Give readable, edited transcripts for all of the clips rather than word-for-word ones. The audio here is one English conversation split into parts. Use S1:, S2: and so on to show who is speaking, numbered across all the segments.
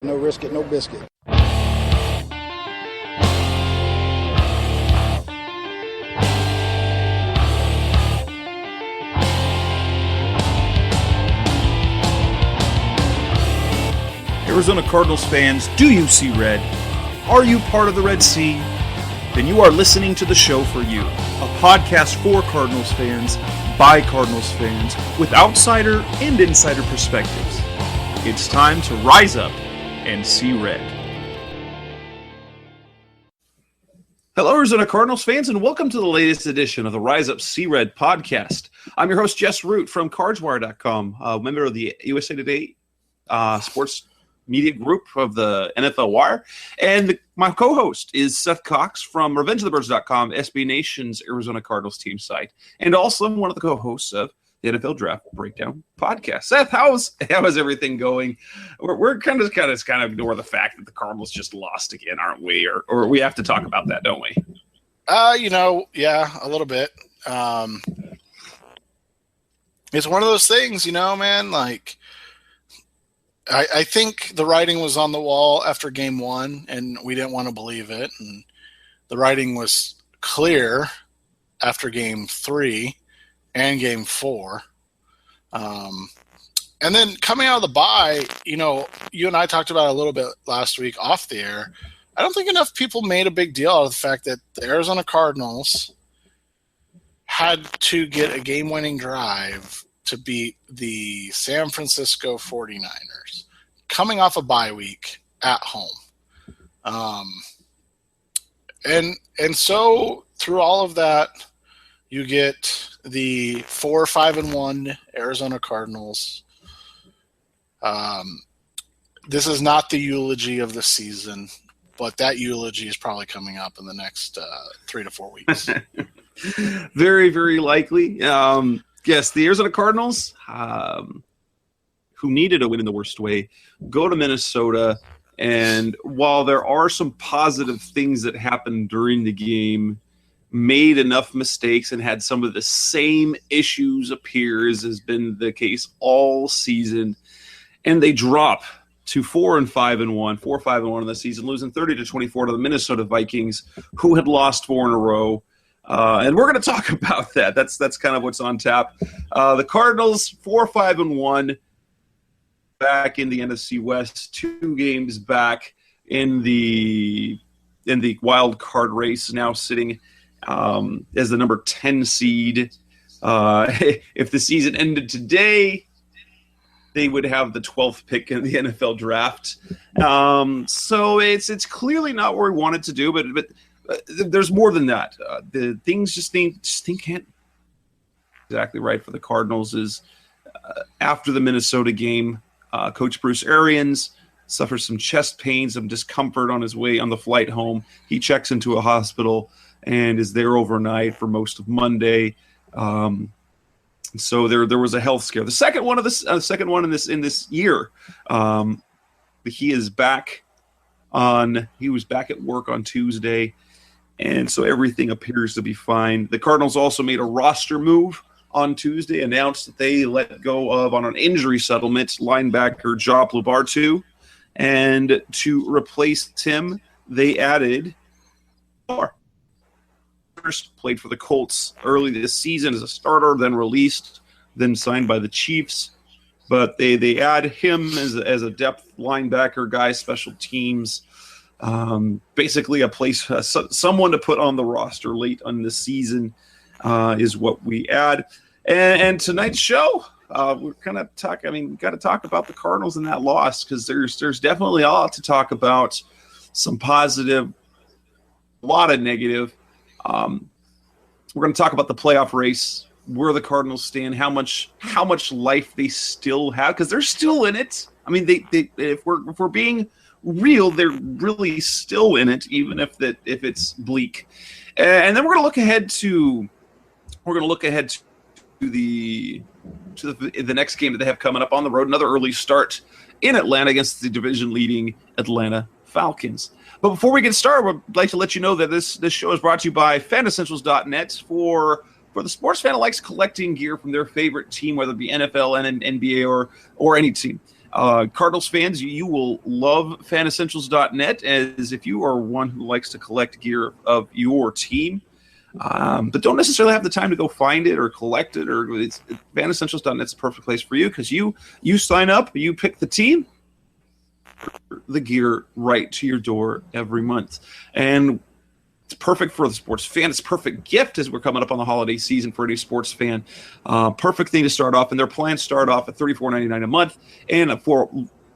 S1: No risk it, no biscuit.
S2: Arizona Cardinals fans, do you see red? Are you part of the Red Sea? Then you are listening to the show for you. A podcast for Cardinals fans, by Cardinals fans, with outsider and insider perspectives. It's time to rise up and see red. Hello, Arizona Cardinals fans, and welcome to the latest edition of the Rise Up See Red podcast. I'm your host, Jess Root from CardsWire.com, a member of the USA Today sports media group of the NFL Wire. And my co-host is Seth Cox from RevengeOfTheBirds.com, SB Nation's Arizona Cardinals team site, and also one of the co-hosts of the NFL Draft Breakdown podcast. Seth, how is everything going? We're kind of ignore the fact that the Cardinals just lost again, aren't we? Or we have to talk about that, don't we?
S3: Yeah, a little bit. It's one of those things, man, like I think the writing was on the wall after game one, and we didn't want to believe it. And the writing was clear after game three and game four. And then coming out of the bye, you and I talked about it a little bit last week off the air. I don't think enough people made a big deal out of the fact that the Arizona Cardinals had to get a game-winning drive to beat the San Francisco 49ers coming off a bye week at home. And so through all of that, you get the 4-5-1 Arizona Cardinals. This is not the eulogy of the season, but that eulogy is probably coming up in the next 3 to 4 weeks.
S2: Very, very likely. Yes, the Arizona Cardinals, who needed a win in the worst way, go to Minnesota. And while there are some positive things that happened during the game, made enough mistakes and had some of the same issues appear as has been the case all season. And they drop to 4-5-1, 4-5-1 in the season, losing 30-24 to the Minnesota Vikings, who had lost 4 in a row. And we're going to talk about that. That's kind of what's on tap. The Cardinals 4-5-1 back in the NFC West, 2 games back in the wild card race, now sitting as the number 10 seed. If the season ended today, they would have the 12th pick in the NFL draft. So it's clearly not where we wanted to do, but there's more than that. The things just can't exactly right for the Cardinals. Is after the Minnesota game, Coach Bruce Arians suffers some chest pain, some discomfort on his way on the flight home. He checks into a hospital and is there overnight for most of Monday. So there was a health scare. The second one in this year. He is back he was back at work on Tuesday. And so everything appears to be fine. The Cardinals also made a roster move on Tuesday, announced that they let go of, on an injury settlement, linebacker Job Lubartu. And to replace Tim, they added Moore. First played for the Colts early this season as a starter, then released, then signed by the Chiefs. But they add him as a depth linebacker guy, special teams. Basically a place, someone to put on the roster late on the season is what we add. And tonight's show, we're kind of got to talk about the Cardinals and that loss, because there's definitely a lot to talk about. Some positive, a lot of negative. We're going to talk about the playoff race, where the Cardinals stand, how much life they still have, because they're still in it. I mean, they if we're being real, they're really still in it, even if it's bleak. And then we're going to look ahead to the next game that they have coming up on the road, another early start in Atlanta against the division-leading Atlanta Falcons. But before we get started, we'd like to let you know that this show is brought to you by FanEssentials.net for the sports fan who likes collecting gear from their favorite team, whether it be NFL and NBA or any team. Cardinals fans, you will love fanessentials.net, as if you are one who likes to collect gear of your team, but don't necessarily have the time to go find it or collect it, or fanessentials.net's the perfect place for you, because you sign up, you pick the team, the gear right to your door every month. And it's perfect for the sports fan. It's a perfect gift as we're coming up on the holiday season for any sports fan. Perfect thing to start off. And their plans start off at $34.99 a month. And for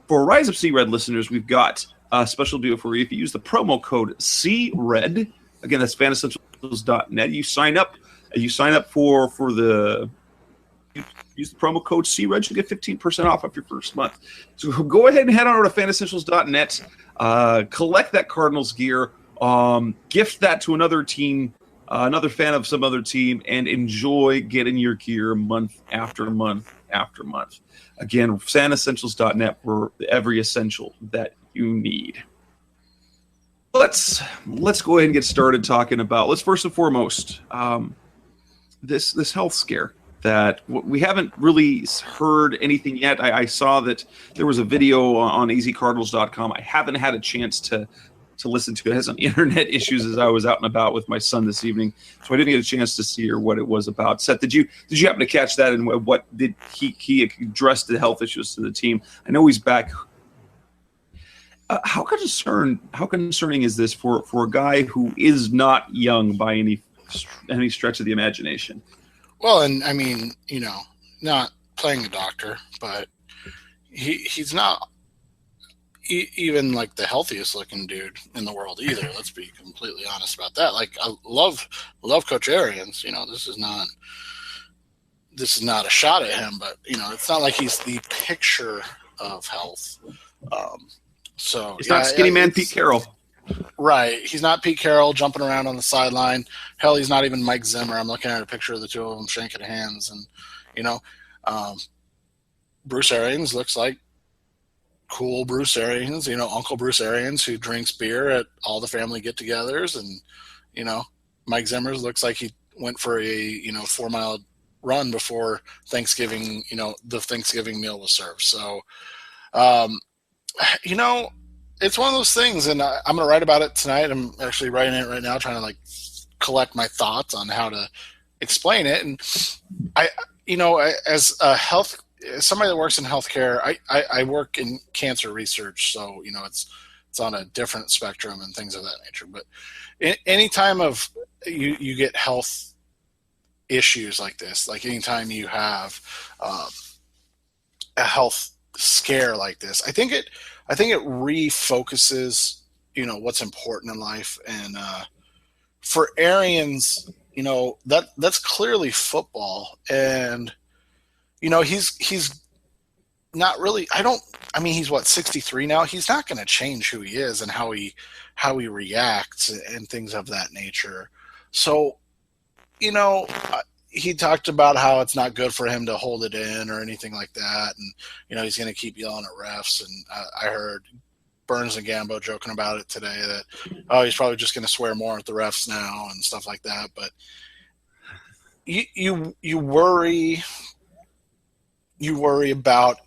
S2: Rise Up Sea Red listeners, we've got a special deal for you. If you use the promo code CRED, again, that's fanessentials.net. You sign up for the use the promo code CRED, you get 15% off your first month. So go ahead and head on over to fanessentials.net, collect that Cardinals gear, gift that to another team, another fan of some other team, and enjoy getting your gear month after month after month. Again, fanessentials.net for every essential that you need. Let's go ahead and get started talking about, let's first and foremost, this health scare that we haven't really heard anything yet. I saw that there was a video on azcardinals.com. I haven't had a chance to listen to it. I had some internet issues as I was out and about with my son this evening, so I didn't get a chance to see or what it was about. Seth, did you happen to catch that, and what did he address the health issues to the team? I know he's back. How concerning is this for a guy who is not young by any stretch of the imagination?
S3: Well, and I mean, not playing a doctor, but he's not even like the healthiest looking dude in the world either. Let's be completely honest about that. Like, I love Coach Arians. This is not a shot at him, but it's not like he's the picture of health. So
S2: it's not skinny man Pete Carroll.
S3: Right. He's not Pete Carroll jumping around on the sideline. Hell, he's not even Mike Zimmer. I'm looking at a picture of the two of them shaking hands. And, Bruce Arians looks like cool Bruce Arians, Uncle Bruce Arians, who drinks beer at all the family get-togethers. And, Mike Zimmer looks like he went for a, 4-mile run before Thanksgiving, the Thanksgiving meal was served. So, it's one of those things, and I'm going to write about it tonight. I'm actually writing it right now, trying to collect my thoughts on how to explain it. And as somebody that works in healthcare, I work in cancer research, so it's on a different spectrum and things of that nature. But any time of you get health issues like this, like anytime you have a health scare like this, I think it refocuses, what's important in life. And for Arians, that's clearly football. And, he's not really, he's 63 now. He's not going to change who he is and how he reacts and things of that nature. So, he talked about how it's not good for him to hold it in or anything like that. And, he's going to keep yelling at refs. And I heard Burns and Gambo joking about it today that, he's probably just going to swear more at the refs now and stuff like that. But you worry about,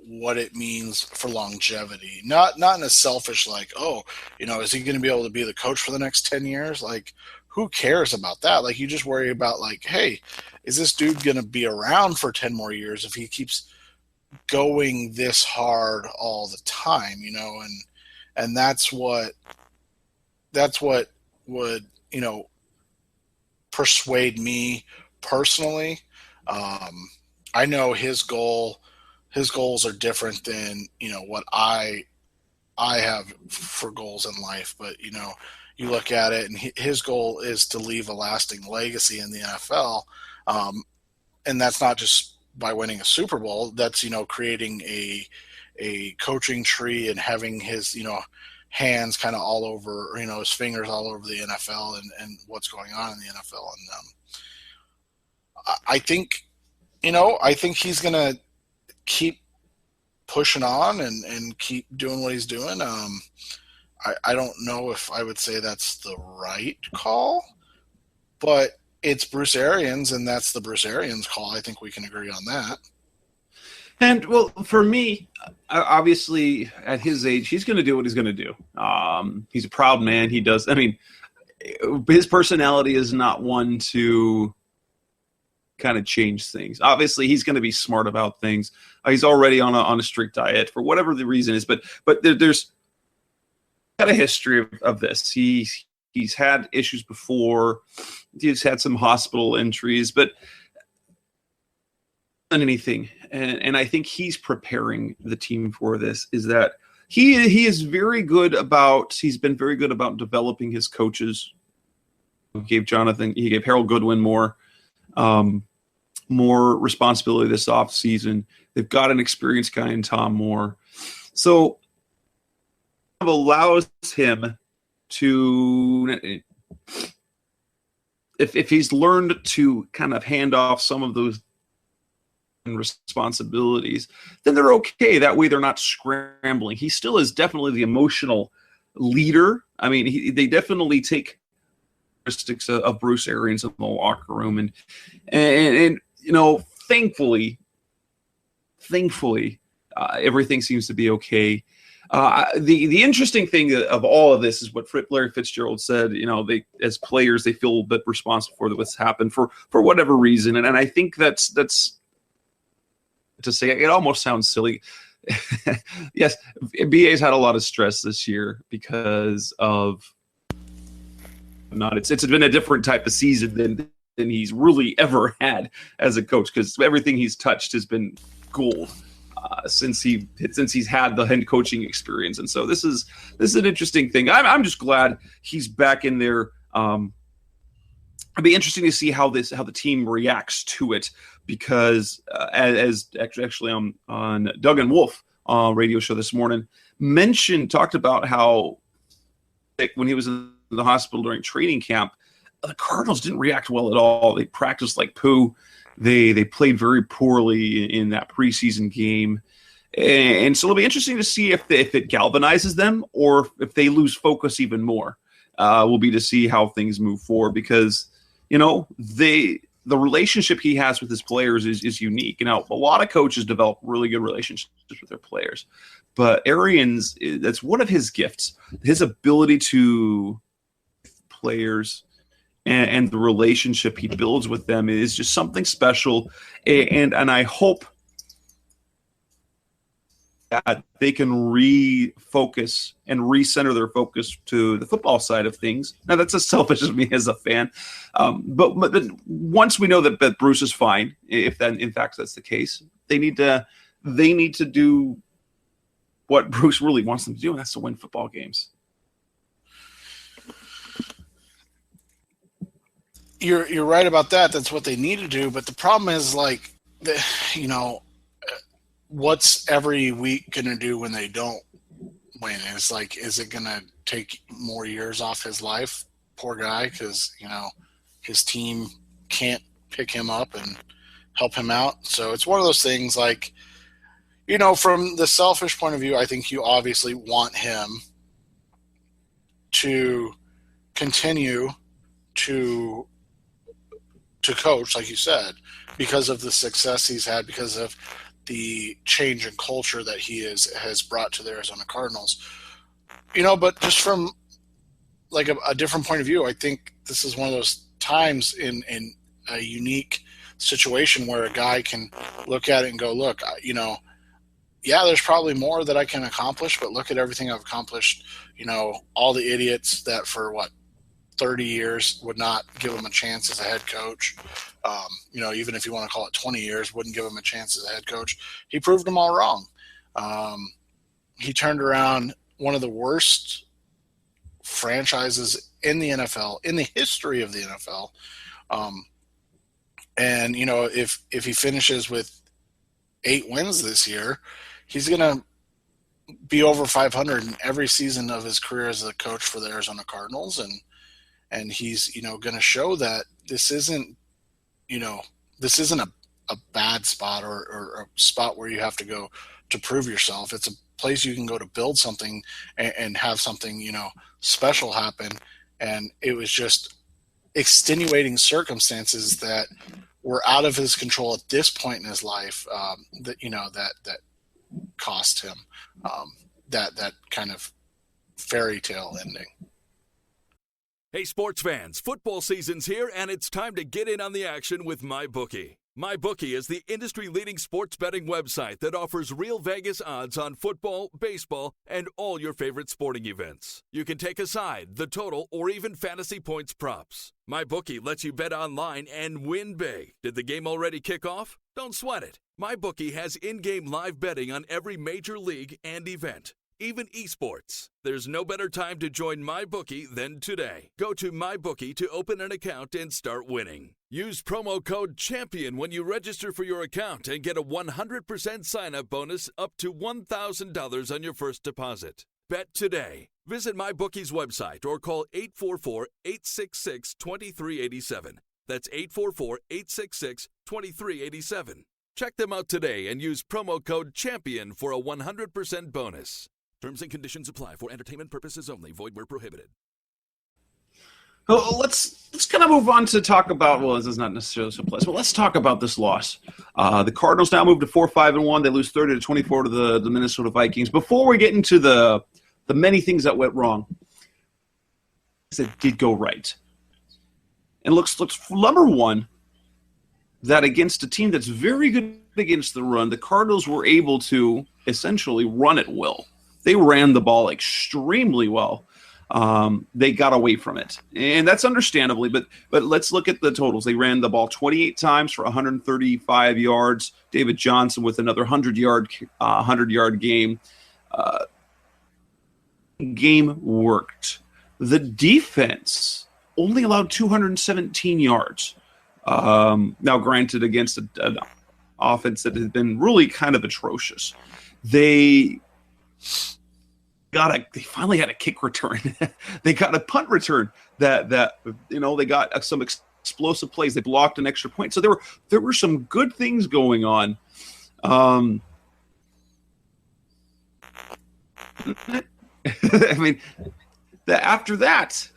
S3: what it means for longevity, not in a selfish, is he going to be able to be the coach for the next 10 years? Like, who cares about that? Like, you just worry about, hey, is this dude going to be around for 10 more years if he keeps going this hard all the time, and that's what would, persuade me personally. I know his goals are different than, what I have for goals in life, but, you look at it, and his goal is to leave a lasting legacy in the NFL. And that's not just by winning a Super Bowl. That's, creating a coaching tree and having his, hands kind of all over, his fingers all over the NFL and what's going on in the NFL. And I think he's going to keep pushing on and keep doing what he's doing. I don't know if I would say that's the right call, but it's Bruce Arians, and that's the Bruce Arians call. I think we can agree on that.
S2: And well, for me, obviously at his age, he's going to do what he's going to do. He's a proud man. He does. I mean, his personality is not one to kind of change things. Obviously, he's going to be smart about things. He's already on a strict diet for whatever the reason is. But there's got a history of this. He's had issues before. He's had some hospital entries, but anything. And I think he's preparing the team for this. Is that he is very good about. He's been very good about developing his coaches. He gave Harold Goodwin more responsibility this offseason. They've got an experienced guy in Tom Moore, so it allows him to, if he's learned to kind of hand off some of those responsibilities, then they're okay. That way they're not scrambling. He still is definitely the emotional leader. I mean, they definitely take characteristics of Bruce Arians in the locker room, and you know, thankfully, everything seems to be okay. The interesting thing of all of this is what Larry Fitzgerald said. You know, they, as players, they feel a bit responsible for what's happened for whatever reason, and I think that's to say, it almost sounds silly. Yes, BA's had a lot of stress this year because of it's been a different type of season than he's really ever had as a coach, because everything he's touched has been gold since he's had the head coaching experience. And so this is an interesting thing. I'm just glad he's back in there. It'd be interesting to see how the team reacts to it, because as actually on Doug and Wolf radio show this morning talked about how when he was in the hospital during training camp, the Cardinals didn't react well at all. They practiced like poo. They played very poorly in that preseason game. And so it'll be interesting to see if it galvanizes them or if they lose focus even more. Will be to see how things move forward, because, you know, the relationship he has with his players is unique. You know, a lot of coaches develop really good relationships with their players, but Arians, that's one of his gifts. His ability to players and the relationship he builds with them is just something special. And I hope that they can refocus and recenter their focus to the football side of things. Now, that's as selfish as me as a fan. But once we know that Bruce is fine, if that in fact that's the case, they need to do what Bruce really wants them to do, and that's to win football games.
S3: You're right about that. That's what they need to do. But the problem is, like, you know, what's every week going to do when they don't win? It's like, is it going to take more years off his life? Poor guy, because, you know, his team can't pick him up and help him out. So it's one of those things, like, you know, from the selfish point of view, I think you obviously want him to continue to coach, like you said, because of the success he's had, because of the change in culture that he has brought to the Arizona Cardinals. You know, but just from like a different point of view, I think this is one of those times in a unique situation where a guy can look at it and go, look, you know, yeah, there's probably more that I can accomplish, but look at everything I've accomplished. You know, all the idiots that for 30 years would not give him a chance as a head coach. You know, even if you want to call it 20 years, wouldn't give him a chance as a head coach. He proved them all wrong. He turned around one of the worst franchises in the NFL, in the history of the NFL. And, you know, if he finishes with 8 wins this year, he's going to be over 500 in every season of his career as a coach for the Arizona Cardinals. And he's, you know, going to show that this isn't a bad spot or a spot where you have to go to prove yourself. It's a place you can go to build something and have something, you know, special happen. And it was just extenuating circumstances that were out of his control at this point in his life, that cost him that kind of fairy tale ending.
S1: Hey, sports fans, football season's here, and it's time to get in on the action with MyBookie. MyBookie is the industry-leading sports betting website that offers real Vegas odds on football, baseball, and all your favorite sporting events. You can take a side, the total, or even fantasy points props. MyBookie lets you bet online and win big. Did the game already kick off? Don't sweat it. MyBookie has in-game live betting on every major league and event, even esports. There's no better time to join MyBookie than today. Go to MyBookie to open an account and start winning. Use promo code CHAMPION when you register for your account and get a 100% sign-up bonus up to $1,000 on your first deposit. Bet today. Visit MyBookie's website or call 844-866-2387. That's 844-866-2387. Check them out today and use promo code CHAMPION for a 100% bonus. Terms and conditions apply for entertainment purposes only. Void where prohibited.
S2: Well, let's kind of move on to talk about, well, this is not necessarily so pleasant, but let's talk about this loss. The Cardinals now move to 4-5-1. They lose 30-24 to the Minnesota Vikings. Before we get into the many things that went wrong, that did go right. And looks number one, that against a team that's very good against the run, the Cardinals were able to essentially run at will. They ran the ball extremely well. They got away from it, and that's understandably. But let's look at the totals. They ran the ball 28 times for 135 yards. David Johnson with another 100-yard game. Game worked. The defense only allowed 217 yards. Now, granted, against an offense that had been really kind of atrocious, they finally had a kick return. They got a punt return that they got some explosive plays. They blocked an extra point. So there were some good things going on. I mean, after that,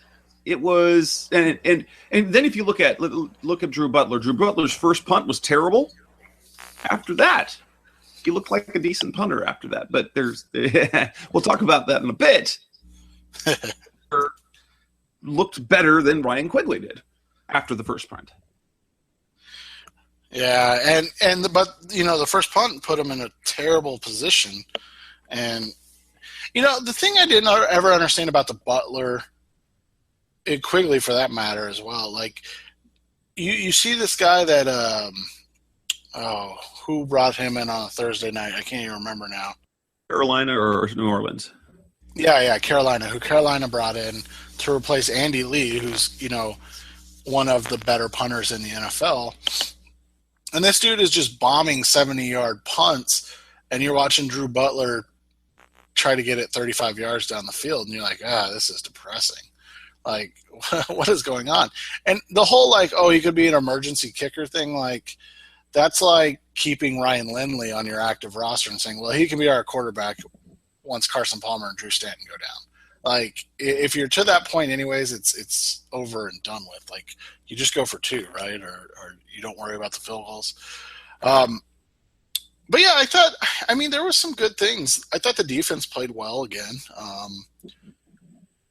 S2: it was and then if you look at Drew Butler. Drew Butler's first punt was terrible. After that, he looked like a decent punter after that, but we'll talk about that in a bit. Looked better than Ryan Quigley did after the first punt.
S3: Yeah, but the first punt put him in a terrible position, and the thing I didn't ever understand about the Butler and Quigley, for that matter, as well. Like you see this guy that who brought him in on a Thursday night? I can't even remember now.
S2: Carolina or New Orleans?
S3: Yeah, Carolina. Who Carolina brought in to replace Andy Lee, who's one of the better punters in the NFL. And this dude is just bombing 70-yard punts, and you're watching Drew Butler try to get it 35 yards down the field, and you're like, this is depressing. Like, what is going on? And the whole he could be an emergency kicker thing, that's like keeping Ryan Lindley on your active roster and saying, well, he can be our quarterback once Carson Palmer and Drew Stanton go down. Like, if you're to that point anyways, it's over and done with. Like, you just go for two, right? Or you don't worry about the field goals. But yeah, there were some good things. I thought the defense played well again.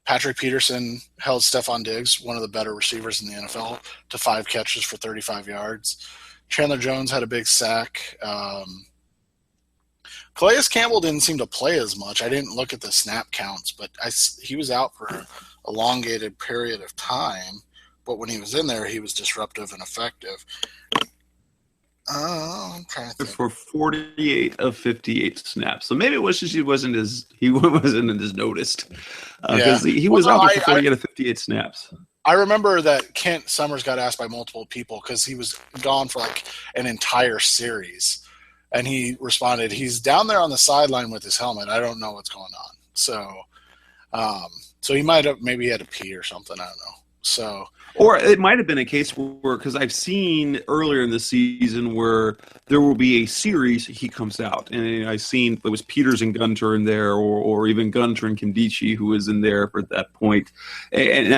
S3: Patrick Peterson held Stephon Diggs, one of the better receivers in the NFL, to 5 catches for 35 yards. Chandler Jones had a big sack. Calais Campbell didn't seem to play as much. I didn't look at the snap counts, but he was out for an elongated period of time. But when he was in there, he was disruptive and effective. I'm trying to think.
S2: For 48 of 58 snaps. So maybe it was just he wasn't as noticed. Because he was out there for 48 of 58 snaps.
S3: I remember that Kent Summers got asked by multiple people because he was gone for an entire series. And he responded, he's down there on the sideline with his helmet. I don't know what's going on. So he might have maybe had to pee or something. I don't know. So,
S2: or it might have been a case where, because I've seen earlier in the season where there will be a series, he comes out. And I've seen it was Peters and Gunter in there, or even Gunter and Kimdichie who was in there for that point. And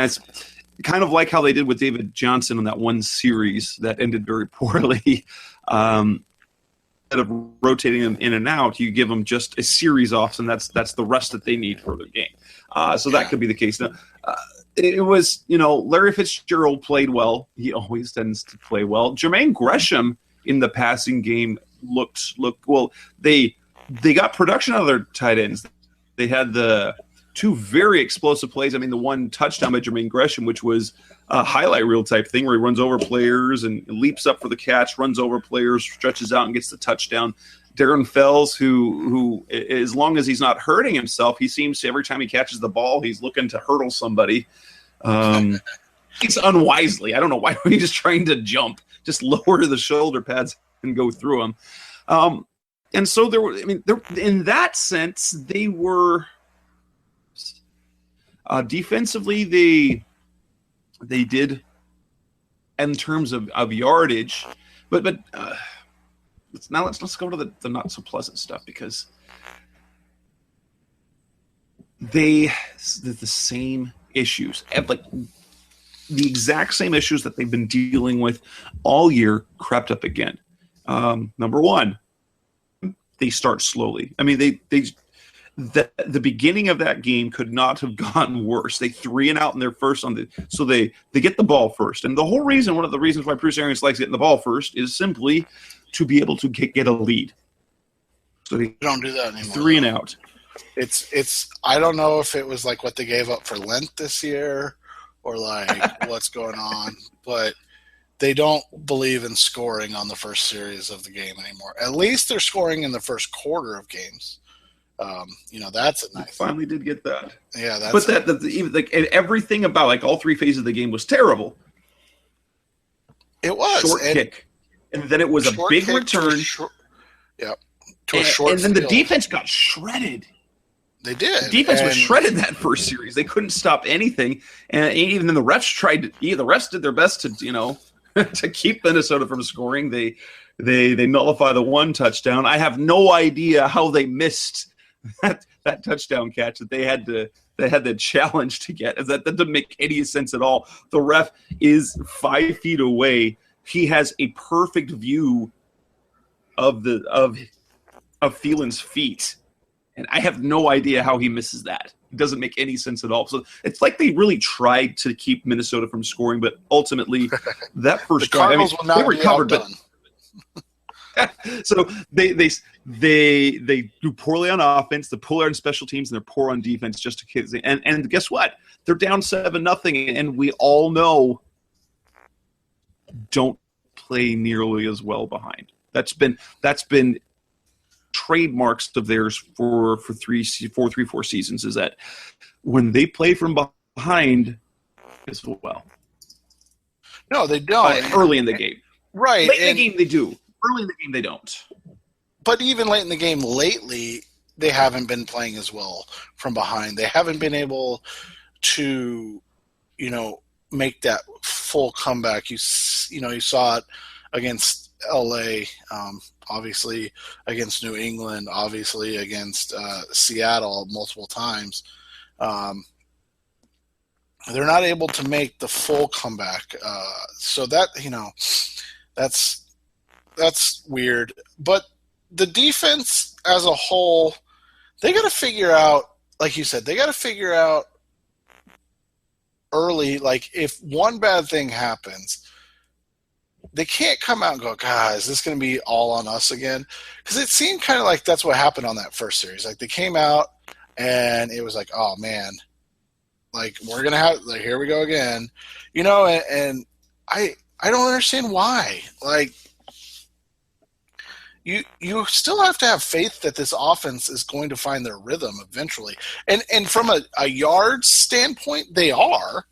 S2: kind of like how they did with David Johnson in that one series that ended very poorly. Instead of rotating them in and out, you give them just a series off, and that's the rest that they need for their game. So that could be the case. Now, it was, Larry Fitzgerald played well. He always tends to play well. Jermaine Gresham in the passing game looked well. They got production out of their tight ends. They had the two very explosive plays. I mean, the one touchdown by Jermaine Gresham, which was a highlight reel type thing where he runs over players and leaps up for the catch, runs over players, stretches out and gets the touchdown. Darren Fells, who as long as he's not hurting himself, he seems to, every time he catches the ball, he's looking to hurdle somebody. It's unwisely. I don't know why he's just trying to jump, just lower the shoulder pads and go through them. And so in that sense, they were defensively, they did in terms of yardage, but let's go to the not so pleasant stuff, because the same issues, like the exact same issues that they've been dealing with all year crept up again. Number one, they start slowly. I mean, the beginning of that game could not have gotten worse. They 3-and-out in their first so they get the ball first. And one of the reasons why Bruce Arians likes getting the ball first is simply to be able to get a lead. So they
S3: don't do that anymore.
S2: 3-and-out.
S3: It's I don't know if it was like what they gave up for Lent this year or like what's going on, but they don't believe in scoring on the first series of the game anymore. At least they're scoring in the first quarter of games. That's a nice.
S2: Finally did get that.
S3: Yeah, that's.
S2: But even like everything about like all three phases of the game was terrible.
S3: It was
S2: short kick, and then it was a big return.
S3: To a short.
S2: And then
S3: field.
S2: the defense got shredded.
S3: They did.
S2: The defense was shredded that first series. They couldn't stop anything, and even then the refs did their best to to keep Minnesota from scoring. They nullify the one touchdown. I have no idea how they missed that touchdown catch that they had the challenge to get. That doesn't make any sense at all. The ref is 5 feet away. He has a perfect view of Thielen's feet, and I have no idea how he misses that. It doesn't make any sense at all. So it's like they really tried to keep Minnesota from scoring, but ultimately that first
S3: the Cardinals will not
S2: they recovered,
S3: be outdone.
S2: So they do poorly on offense, they're poor on special teams, and they're poor on defense. Just to and guess what? They're down 7-0, and we all know don't play nearly as well behind. That's been trademarks of theirs for 4 seasons, is that when they play from behind as well.
S3: No, they don't.
S2: Early in the game.
S3: Right.
S2: Late in the game they do. Early in the game they don't.
S3: But even late in the game lately, they haven't been playing as well from behind. They haven't been able to, make that full comeback. You saw it against LA, obviously against New England, obviously against Seattle multiple times. They're not able to make the full comeback. So that, that's weird. But the defense as a whole, they got to figure out, like you said, early, like if one bad thing happens, they can't come out and go, guys, this is going to be all on us again. Because it seemed kind of like that's what happened on that first series. Like they came out and it was like, oh man, like we're going to have, like, here we go again, and I don't understand why. Like, you still have to have faith that this offense is going to find their rhythm eventually. And from a yards standpoint, they are.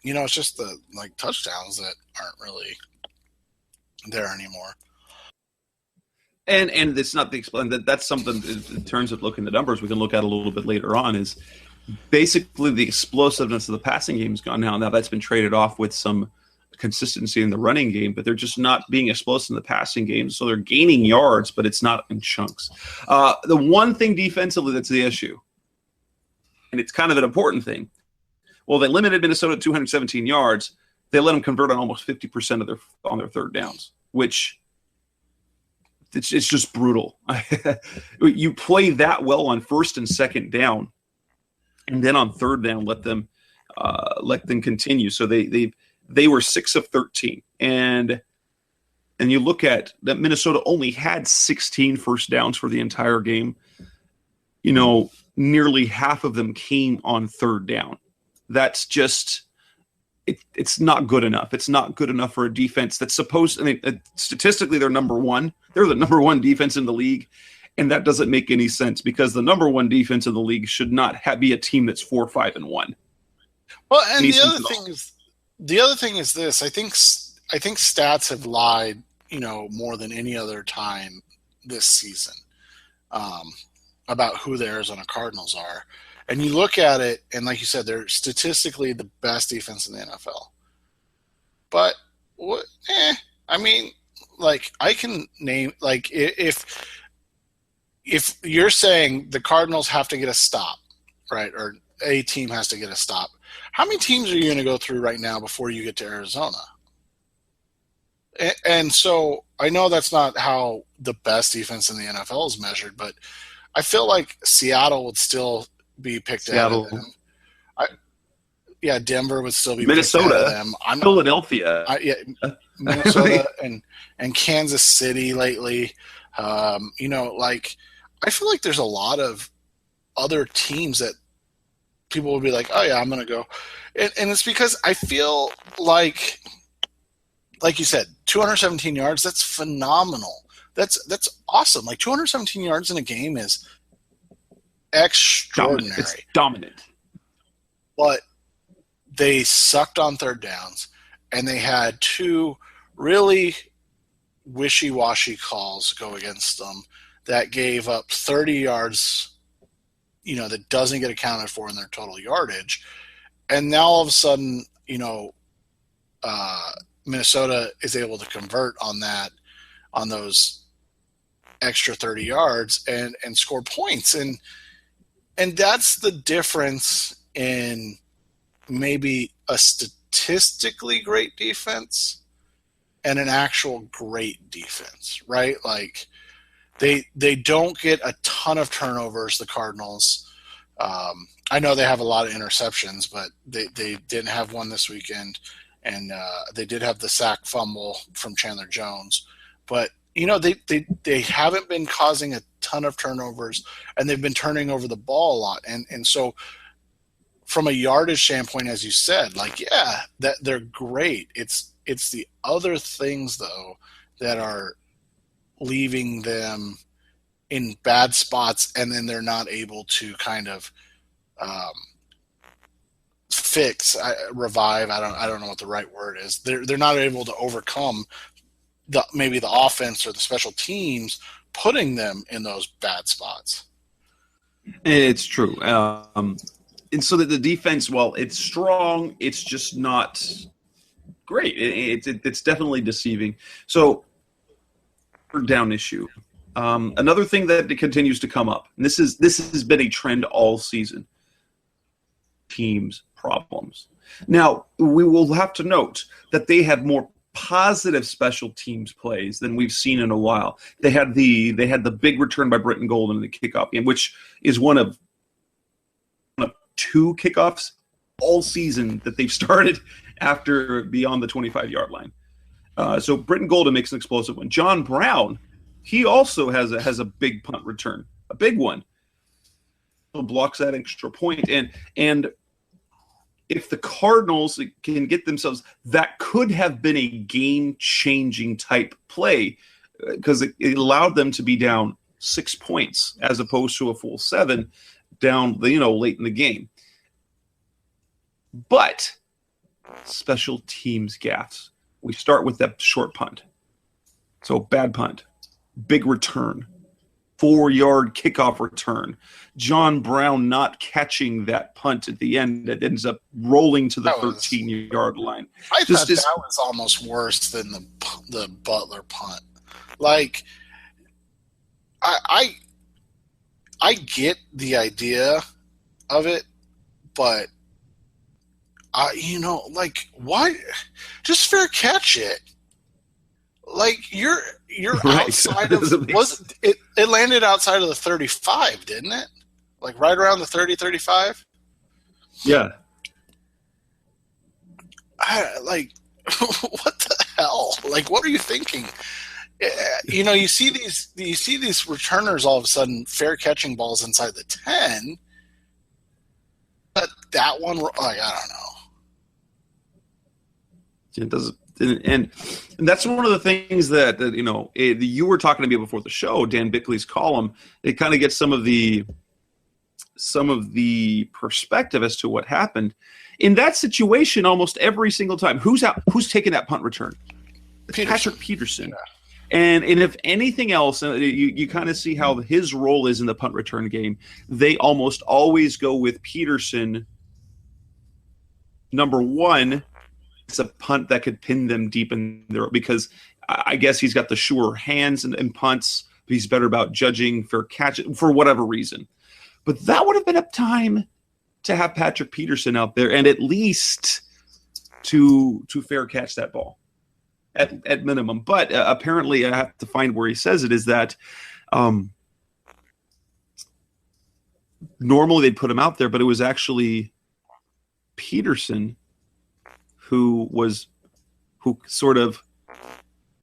S3: It's just the touchdowns that aren't really there anymore.
S2: And it's not the explain that's something in terms of looking at the numbers we can look at a little bit later on, is basically the explosiveness of the passing game is gone now. Now that's been traded off with some consistency in the running game, but they're just not being explosive in the passing game. So they're gaining yards, but it's not in chunks. The one thing defensively that's the issue, and it's kind of an important thing, Well, they limited Minnesota to 217 yards. They let them convert on almost 50% of their third downs, which it's just brutal. You play that well on first and second down, and then on third down let them continue. So they were 6 of 13, and you look at that Minnesota only had 16 first downs for the entire game. Nearly half of them came on third down. That's just it's not good enough. It's not good enough for a defense that's supposed. Statistically, they're number one. They're the number one defense in the league, and that doesn't make any sense because the number one defense in the league should not be a team that's 4-5-1.
S3: Well, and the other thing is this. I think stats have lied, more than any other time this season, about who the Arizona Cardinals are. And you look at it, and like you said, they're statistically the best defense in the NFL. But I can name, if you're saying the Cardinals have to get a stop, right, or a team has to get a stop, how many teams are you going to go through right now before you get to Arizona? And so I know that's not how the best defense in the NFL is measured, but I feel like Seattle would still be picked ahead of them. Denver would still be
S2: Minnesota,
S3: picked ahead of them.
S2: Philadelphia.
S3: Minnesota and Kansas City lately. I feel like there's a lot of other teams that people would be like, oh, yeah, I'm going to go. And it's because I feel like you said, 217 yards, that's phenomenal. That's awesome. 217 yards in a game is extraordinary.
S2: It's dominant.
S3: But they sucked on third downs, and they had two really wishy-washy calls go against them that gave up 30 yards, that doesn't get accounted for in their total yardage. And now all of a sudden, Minnesota is able to convert on those extra 30 yards and score points. And that's the difference in maybe a statistically great defense and an actual great defense, right? They don't get a ton of turnovers, the Cardinals. I know they have a lot of interceptions, but they didn't have one this weekend. And they did have the sack fumble from Chandler Jones. But, they haven't been causing a ton of turnovers, and they've been turning over the ball a lot. And so from a yardage standpoint, as you said, that they're great. It's the other things, though, that are leaving them in bad spots, and then they're not able to kind of revive. I don't know what the right word is. They're not able to overcome maybe the offense or the special teams putting them in those bad spots.
S2: It's true. And so that the defense, while it's strong, it's just not great. It's definitely deceiving. So, third down issue. Another thing that continues to come up, and this has been a trend all season. Teams' problems. Now, we will have to note that they had more positive special teams plays than we've seen in a while. They had the big return by Britton Golden in the kickoff game, which is one of two kickoffs all season that they've started after beyond the 25-yard line. So Britton Golden makes an explosive one. John Brown, he also has a big punt return, a big one. Blocks that extra point, and if the Cardinals can get themselves, that could have been a game-changing type play because it allowed them to be down 6 points as opposed to a full 7 down, late in the game. But special teams gaffes. We start with that short punt. So bad punt, big return, 4-yard kickoff return. John Brown not catching that punt at the end that ends up rolling to the 13-yard line.
S3: I thought that was almost worse than the Butler punt. I get the idea of it, but like, why? Just fair catch it. Like, you're
S2: Right.
S3: outside of it landed outside of the 35, didn't it? Like right around the 30, 35?
S2: Yeah.
S3: Like, what the hell? Like, what are you thinking? You see these returners all of a sudden fair catching balls inside the 10, but that one, like, I don't know.
S2: It doesn't, and that's one of the things that you were talking to me before the show. Dan Bickley's column, it kind of gets some of the perspective as to what happened in that situation. Almost every single time, who's taking that punt return? Patrick Peterson. Yeah. And if anything else, you kind of see how his role is in the punt return game. They almost always go with Peterson. Number one, it's a punt that could pin them deep in there, because I guess he's got the surer hands and punts, but he's better about judging fair catch for whatever reason. But that would have been a time to have Patrick Peterson out there and at least to fair catch that ball at minimum. But apparently, I have to find where he says it, is that normally they'd put him out there, but it was actually Peterson who sort of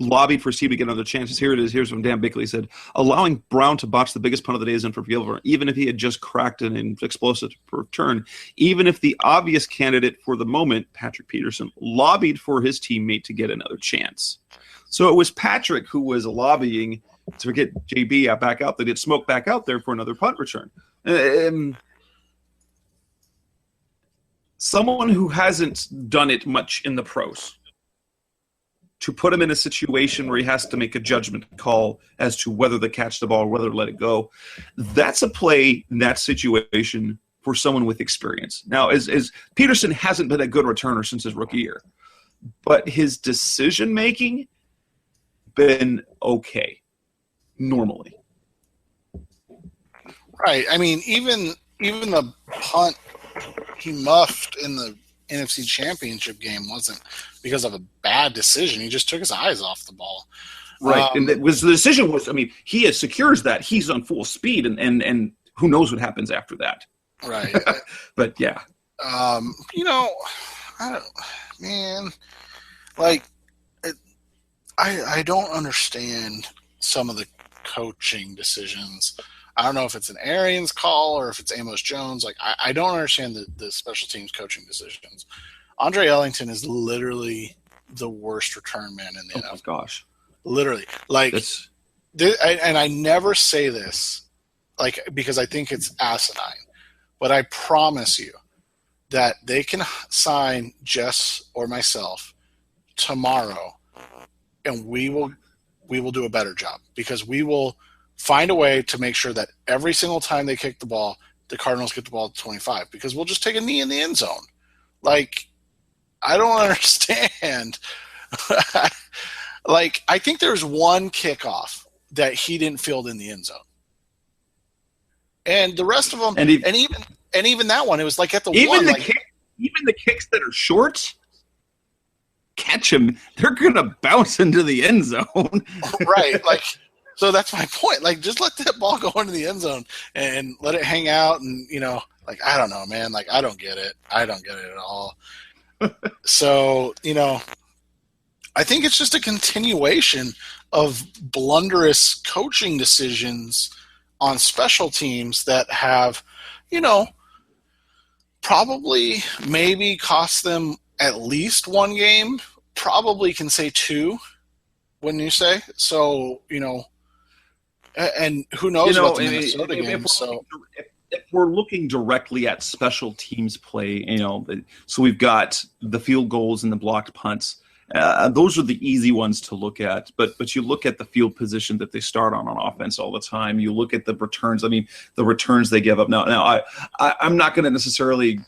S2: lobbied for Steve to get another chances. Here it is. Here's from Dan Bickley. He said, allowing Brown to botch the biggest punt of the day is unforgivable, even if he had just cracked an explosive return. Even if the obvious candidate for the moment, Patrick Peterson, lobbied for his teammate to get another chance. So it was Patrick who was lobbying to get JB back out there, get Smoke back out there for another punt return. Someone who hasn't done it much in the pros, to put him in a situation where he has to make a judgment call as to whether to catch the ball or whether to let it go, that's a play in that situation for someone with experience. Now, as Peterson hasn't been a good returner since his rookie year, but his decision-making been okay, normally.
S3: Right. I mean, even the punt he muffed in the NFC Championship game wasn't because of a bad decision. He just took his eyes off the ball.
S2: Right. And the decision was, he secures that. He's on full speed, and who knows what happens after that.
S3: Right.
S2: But, yeah.
S3: I don't understand some of the coaching decisions. I don't know if it's an Arians call or if it's Amos Jones. Like, I don't understand the special teams coaching decisions. Andre Ellington is literally the worst return man in the NFL.
S2: Oh, my gosh.
S3: Literally. Like, and I never say this, like, because I think it's asinine. But I promise you that they can sign Jess or myself tomorrow, and we will do a better job, because we will find a way to make sure that every single time they kick the ball, the Cardinals get the ball at 25, because we'll just take a knee in the end zone. Like, I don't understand. Like, I think there's one kickoff that he didn't field in the end zone. And the rest of them, and even that one, it was like at the
S2: even
S3: one.
S2: Even the kicks that are short, catch them, they're going to bounce into the end zone.
S3: Right. Like, so that's my point. Like, just let that ball go into the end zone and let it hang out. And, like, I don't know, man. Like, I don't get it. I don't get it at all. So, I think it's just a continuation of blunderous coaching decisions on special teams that have, probably maybe cost them at least one game, probably can say two, wouldn't you say? So, and who knows what the Minnesota game.
S2: If we're looking directly at special teams play, so we've got the field goals and the blocked punts. Those are the easy ones to look at. But you look at the field position that they start on offense all the time. You look at the returns. The returns they give up. Now I'm not going to necessarily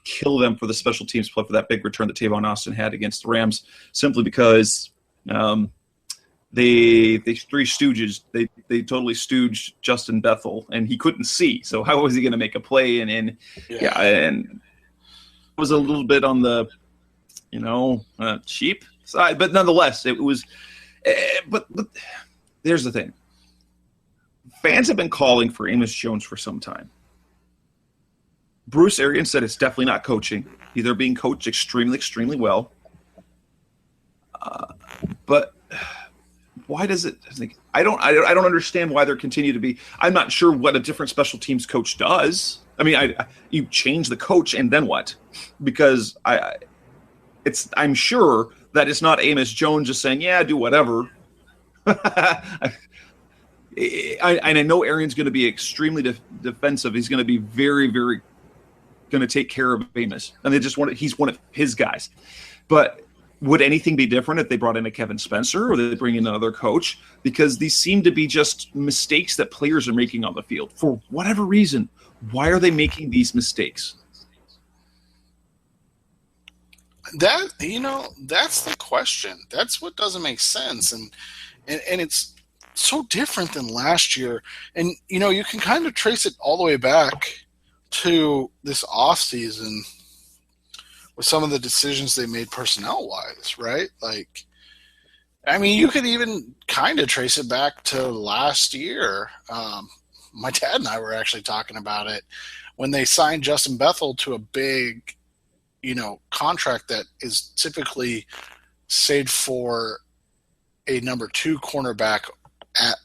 S2: kill them for the special teams play for that big return that Tavon Austin had against the Rams, simply because they three stooges. They totally stooged Justin Bethel, and he couldn't see. So how was he going to make a play? And was a little bit on the, cheap side, but nonetheless, it was. But here's the thing: fans have been calling for Amos Jones for some time. Bruce Arians said it's definitely not coaching. They're being coached extremely, extremely well. But why does it? I don't understand why there continue to be. I'm not sure what a different special teams coach does. I mean, you change the coach and then what? Because I'm sure that it's not Amos Jones just saying, "Yeah, do whatever." I know Arians going to be extremely defensive. He's going to be very, very going to take care of Amos, and he's one of his guys. But would anything be different if they brought in a Kevin Spencer or they bring in another coach? Because these seem to be just mistakes that players are making on the field for whatever reason. Why are they making these mistakes?
S3: That's the question. That's what doesn't make sense, and it's so different than last year. And you can kind of trace it all the way back to this offseason with some of the decisions they made personnel-wise, right? Like, I mean, you could even kind of trace it back to last year. My dad and I were actually talking about it when they signed Justin Bethel to a big, contract that is typically saved for a number 2 cornerback, at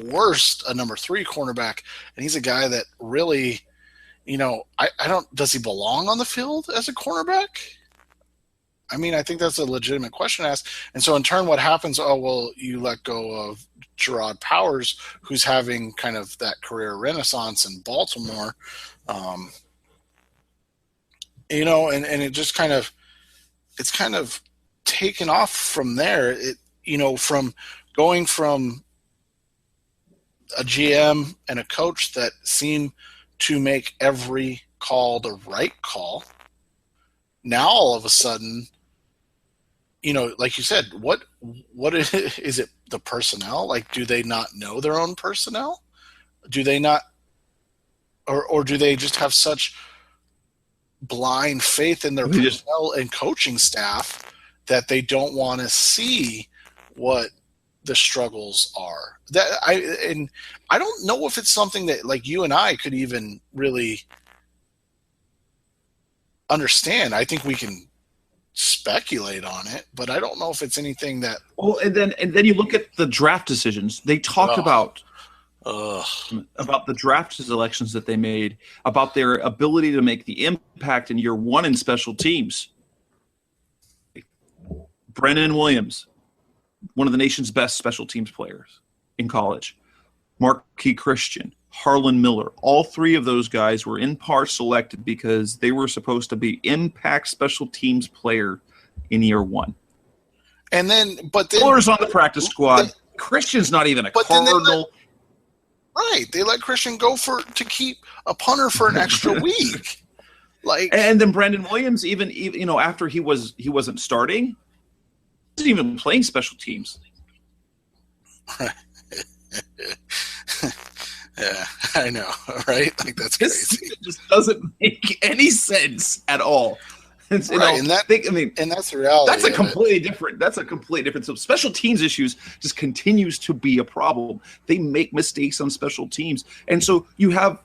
S3: worst a number 3 cornerback, and he's a guy that really, does he belong on the field as a cornerback? I mean, I think that's a legitimate question to ask. And so in turn, what happens? Oh, well, you let go of Gerard Powers, who's having kind of that career renaissance in Baltimore. And it just it's kind of taken off from there. From going from a GM and a coach that seem to make every call the right call. Now all of a sudden, like you said, what is it? The personnel? Like, do they not know their own personnel? Do they not, or do they just have such blind faith in their personnel and coaching staff that they don't want to see what the struggles are? I don't know if it's something that like you and I could even really understand. I think we can speculate on it, but I don't know if it's anything that.
S2: Well, and then you look at the draft decisions. They talked about the draft selections that they made, about their ability to make the impact in year 1 in special teams. Brennan Williams, one of the nation's best special teams players in college. Marquis Christian, Harlan Miller. All 3 of those guys were in part selected because they were supposed to be impact special teams player in year 1.
S3: And then,
S2: Miller's on the practice squad. Christian's not even a Cardinal.
S3: Right. They let Christian go to keep a punter for an extra week.
S2: And then Brandon Williams, even after he wasn't starting, he wasn't even playing special teams.
S3: Yeah, I know, right? Like, that's crazy.
S2: It just doesn't make any sense at all.
S3: And that's the reality.
S2: That's a completely different. So special teams issues just continues to be a problem. They make mistakes on special teams, and so you have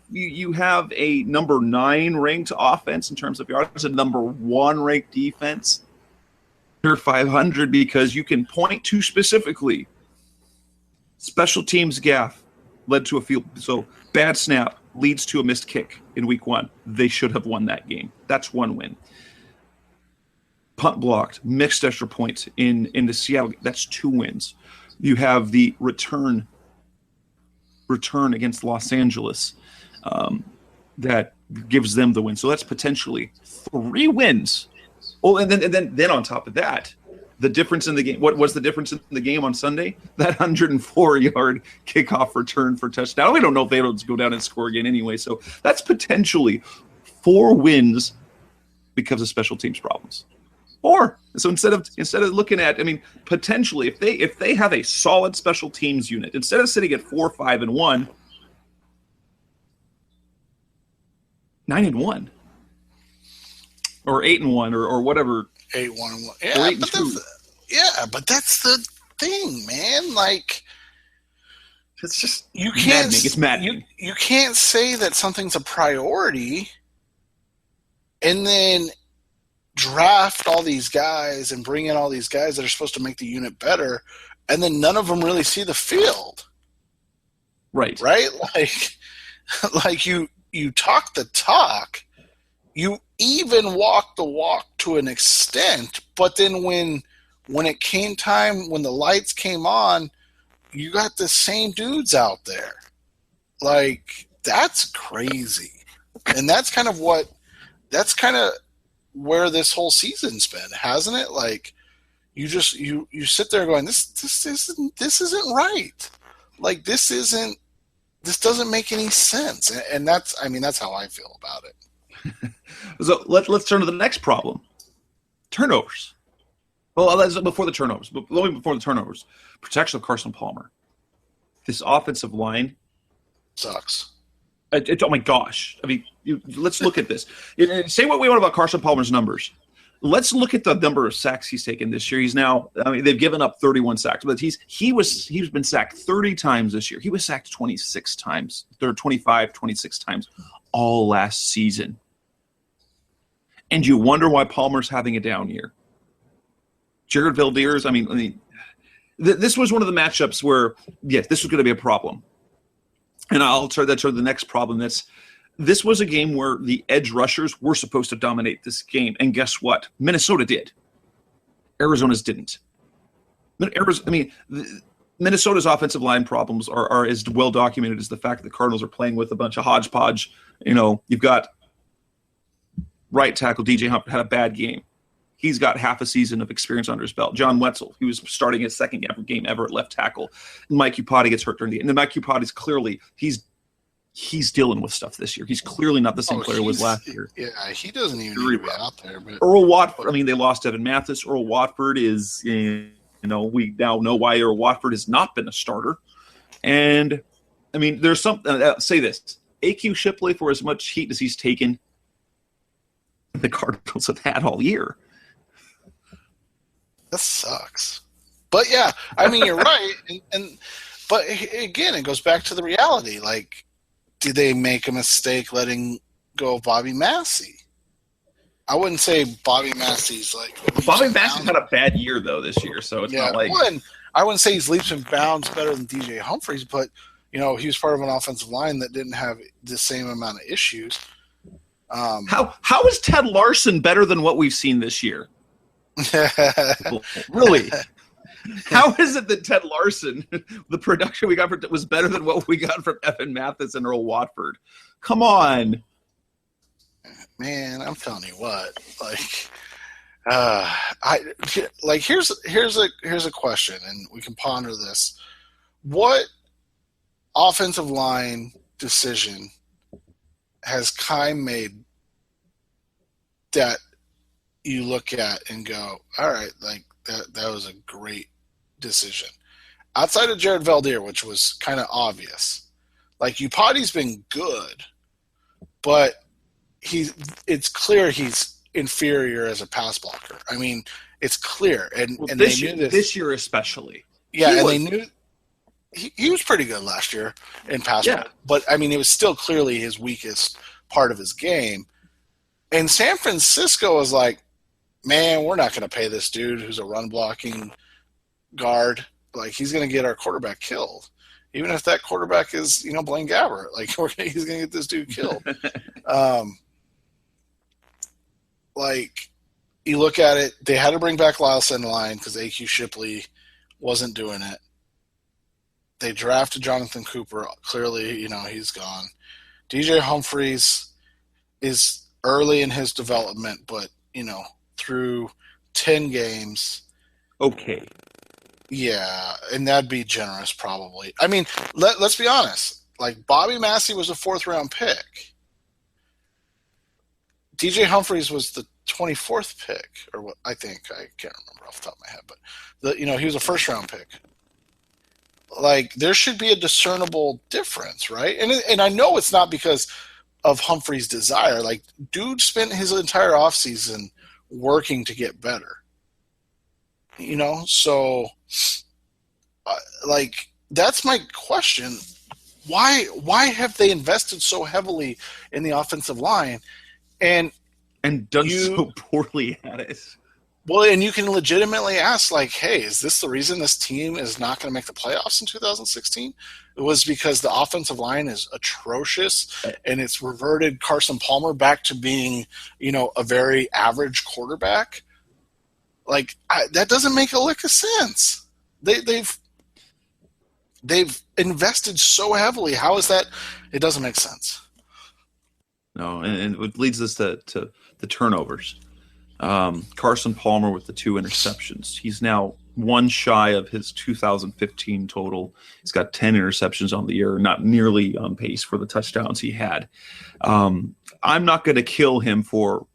S2: a number 9 ranked offense in terms of yards, a number 1 ranked defense. You're 500 because you can point to specifically special teams gaffe led to a field. So bad snap leads to a missed kick in week 1. They should have won that game. That's 1 win. Punt blocked, mixed extra points in the Seattle. That's 2 wins. You have the return against Los Angeles that gives them the win. So that's potentially 3 wins. Oh, and then on top of that, the difference in the game. What was the difference in the game on Sunday? That 104-yard kickoff return for touchdown. We don't know if they don't go down and score again anyway. So that's potentially 4 wins because of special teams problems. So instead of looking at, potentially if they have a solid special teams unit, instead of sitting at 4-5-1, 9-1, or 8-1 or whatever.
S3: 8-1.
S2: But
S3: that's the thing, man. Like,
S2: it's just
S3: you can't.
S2: Maddening. It's maddening.
S3: You can't say that something's a priority, and then draft all these guys and bring in all these guys that are supposed to make the unit better, and then none of them really see the field.
S2: Right.
S3: Like you talk the talk, you even walk the walk to an extent, but then when it came time, when the lights came on, you got the same dudes out there. Like, that's crazy. And that's kind of where this whole season's been, hasn't it? Like, you sit there going, this isn't right. Like, this doesn't make any sense. And that's how I feel about it.
S2: So let's turn to the next problem. Turnovers. Well, that's before the turnovers. But before the turnovers, protection of Carson Palmer. This offensive line
S3: sucks.
S2: Oh my gosh! I mean, let's look at this. Say what we want about Carson Palmer's numbers. Let's look at the number of sacks he's taken this year. He's now, they've given up 31 sacks, but he's been sacked 30 times this year. He was sacked 26 times, 26 times all last season. And you wonder why Palmer's having a down year. Jared Valdeir's, this was one of the matchups where, yes, this was going to be a problem. And I'll turn that to the next problem. This was a game where the edge rushers were supposed to dominate this game. And guess what? Minnesota did. Arizona's didn't. Minnesota's offensive line problems are as well documented as the fact that the Cardinals are playing with a bunch of hodgepodge. You've got right tackle DJ Humphrey had a bad game. He's got half a season of experience under his belt. John Wetzel, he was starting his second game ever at left tackle. And Mike Upati gets hurt during the end. And Mike Upati's clearly, he's dealing with stuff this year. He's clearly not the same player he was last year.
S3: Yeah, he doesn't even need to be out there. But
S2: Earl Watford, they lost Evan Mathis. Earl Watford is, we now know why Earl Watford has not been a starter. And, there's something, say this, A.Q. Shipley, for as much heat as he's taken, the Cardinals have had all year.
S3: That sucks. But yeah, you're right. But again, it goes back to the reality. Like, did they make a mistake letting go of Bobby Massey? I wouldn't say Bobby Massey's like.
S2: Bobby Massey's had a bad year though this year, so it's not like.
S3: I wouldn't say he's leaps and bounds better than DJ Humphries, but he was part of an offensive line that didn't have the same amount of issues.
S2: How is Ted Larson better than what we've seen this year? Really? How is it that Ted Larson, the production we got was better than what we got from Evan Mathis and Earl Watford? Come on,
S3: man! I'm telling you what. Here's a question, and we can ponder this. What offensive line decision has Keim made that you look at and go, all right, like that was a great decision? Outside of Jared Valdeir, which was kind of obvious. Like, Upati's been good, but it's clear he's inferior as a pass blocker. It's clear. And
S2: this year especially.
S3: Yeah, they knew he was pretty good last year in pass block. But, it was still clearly his weakest part of his game. And San Francisco was like, man, we're not going to pay this dude who's a run-blocking guard. Like, he's going to get our quarterback killed. Even if that quarterback is, Blaine Gabbert. Like, he's going to get this dude killed. You look at it, they had to bring back Lyle Sendeline because A.Q. Shipley wasn't doing it. They drafted Jonathan Cooper. Clearly, he's gone. DJ Humphries is early in his development, but, through 10 games.
S2: Okay.
S3: Yeah, and that'd be generous probably. Let's be honest. Like, Bobby Massey was a 4th-round pick. DJ Humphries was the 24th pick, or what I think. I can't remember off the top of my head, but he was a 1st-round pick. Like, there should be a discernible difference, right? And I know it's not because of Humphrey's desire. Like, dude spent his entire offseason working to get better. You know, so like that's my question. Why have they invested so heavily in the offensive line and
S2: done so poorly at it?
S3: Well, and you can legitimately ask, like, hey, is this the reason this team is not going to make the playoffs in 2016? It was because the offensive line is atrocious, and it's reverted Carson Palmer back to being, you know, a very average quarterback. Like, that doesn't make a lick of sense. They've invested so heavily. How is that? It doesn't make sense.
S2: No, and it leads us to the turnovers. Carson Palmer with the 2 interceptions. He's now one shy of his 2015 total. He's got 10 interceptions on the year, not nearly on pace for the touchdowns he had. I'm not going to kill him for,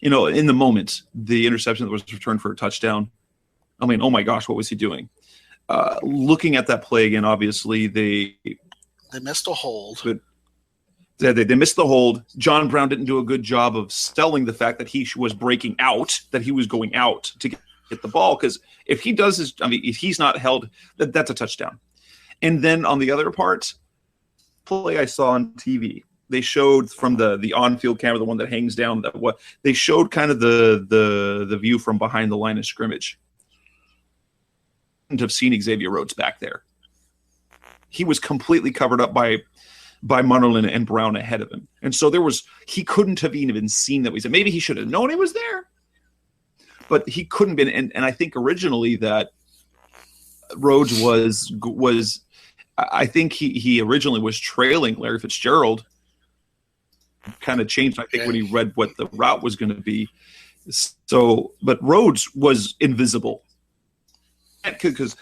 S2: in the moment, the interception that was returned for a touchdown. I mean, oh my gosh, what was he doing? Looking at that play again, obviously they
S3: missed a hold.
S2: But they missed the hold. John Brown didn't do a good job of selling the fact that he was breaking out, that he was going out to get the ball. Because if he does if he's not held, that's a touchdown. And then on the other part, play I saw on TV, they showed from the on-field camera, the one that hangs down, they showed kind of the view from behind the line of scrimmage. Couldn't have seen Xavier Rhodes back there. He was completely covered up by Munnerlyn and Brown ahead of him. And so he couldn't have even seen that. Maybe he should have known he was there, but he couldn't been. And I think originally that Rhodes was I think he originally was trailing Larry Fitzgerald, kind of changed, I think, when he read what the route was going to be. So, but Rhodes was invisible because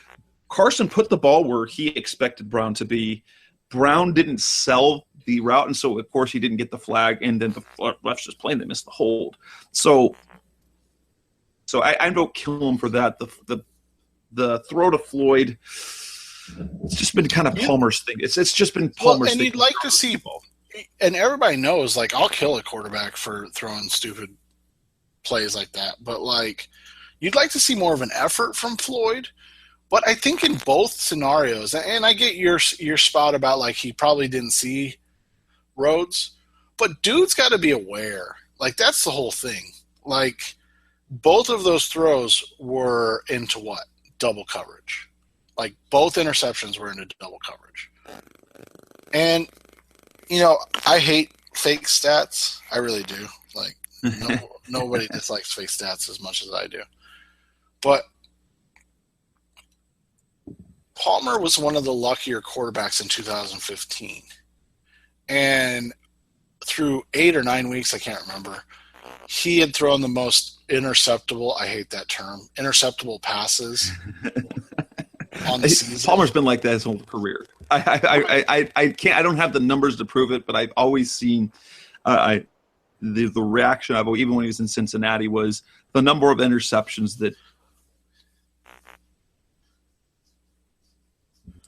S2: Carson put the ball where he expected Brown to be. Brown didn't sell the route, and so, of course, he didn't get the flag, and then the refs just plain, they missed the hold. So I don't kill him for that. The throw to Floyd, it's just been kind of Palmer's thing. It's just been Palmer's thing.
S3: And you'd like to see, and everybody knows, like, I'll kill a quarterback for throwing stupid plays like that, but, like, you'd like to see more of an effort from Floyd. But I think in both scenarios, and I get your spot about, like, he probably didn't see Rhodes, but dude's got to be aware. Like, that's the whole thing. Like, both of those throws were into what? Double coverage. Like, both interceptions were into double coverage. And, I hate fake stats. I really do. Like, nobody dislikes fake stats as much as I do. But Palmer was one of the luckier quarterbacks in 2015. And through 8 or 9 weeks, I can't remember, he had thrown the most interceptable, I hate that term, interceptable passes on the season.
S2: Palmer's been like that his whole career. I don't have the numbers to prove it, but I've always seen the reaction of, even when he was in Cincinnati, was the number of interceptions that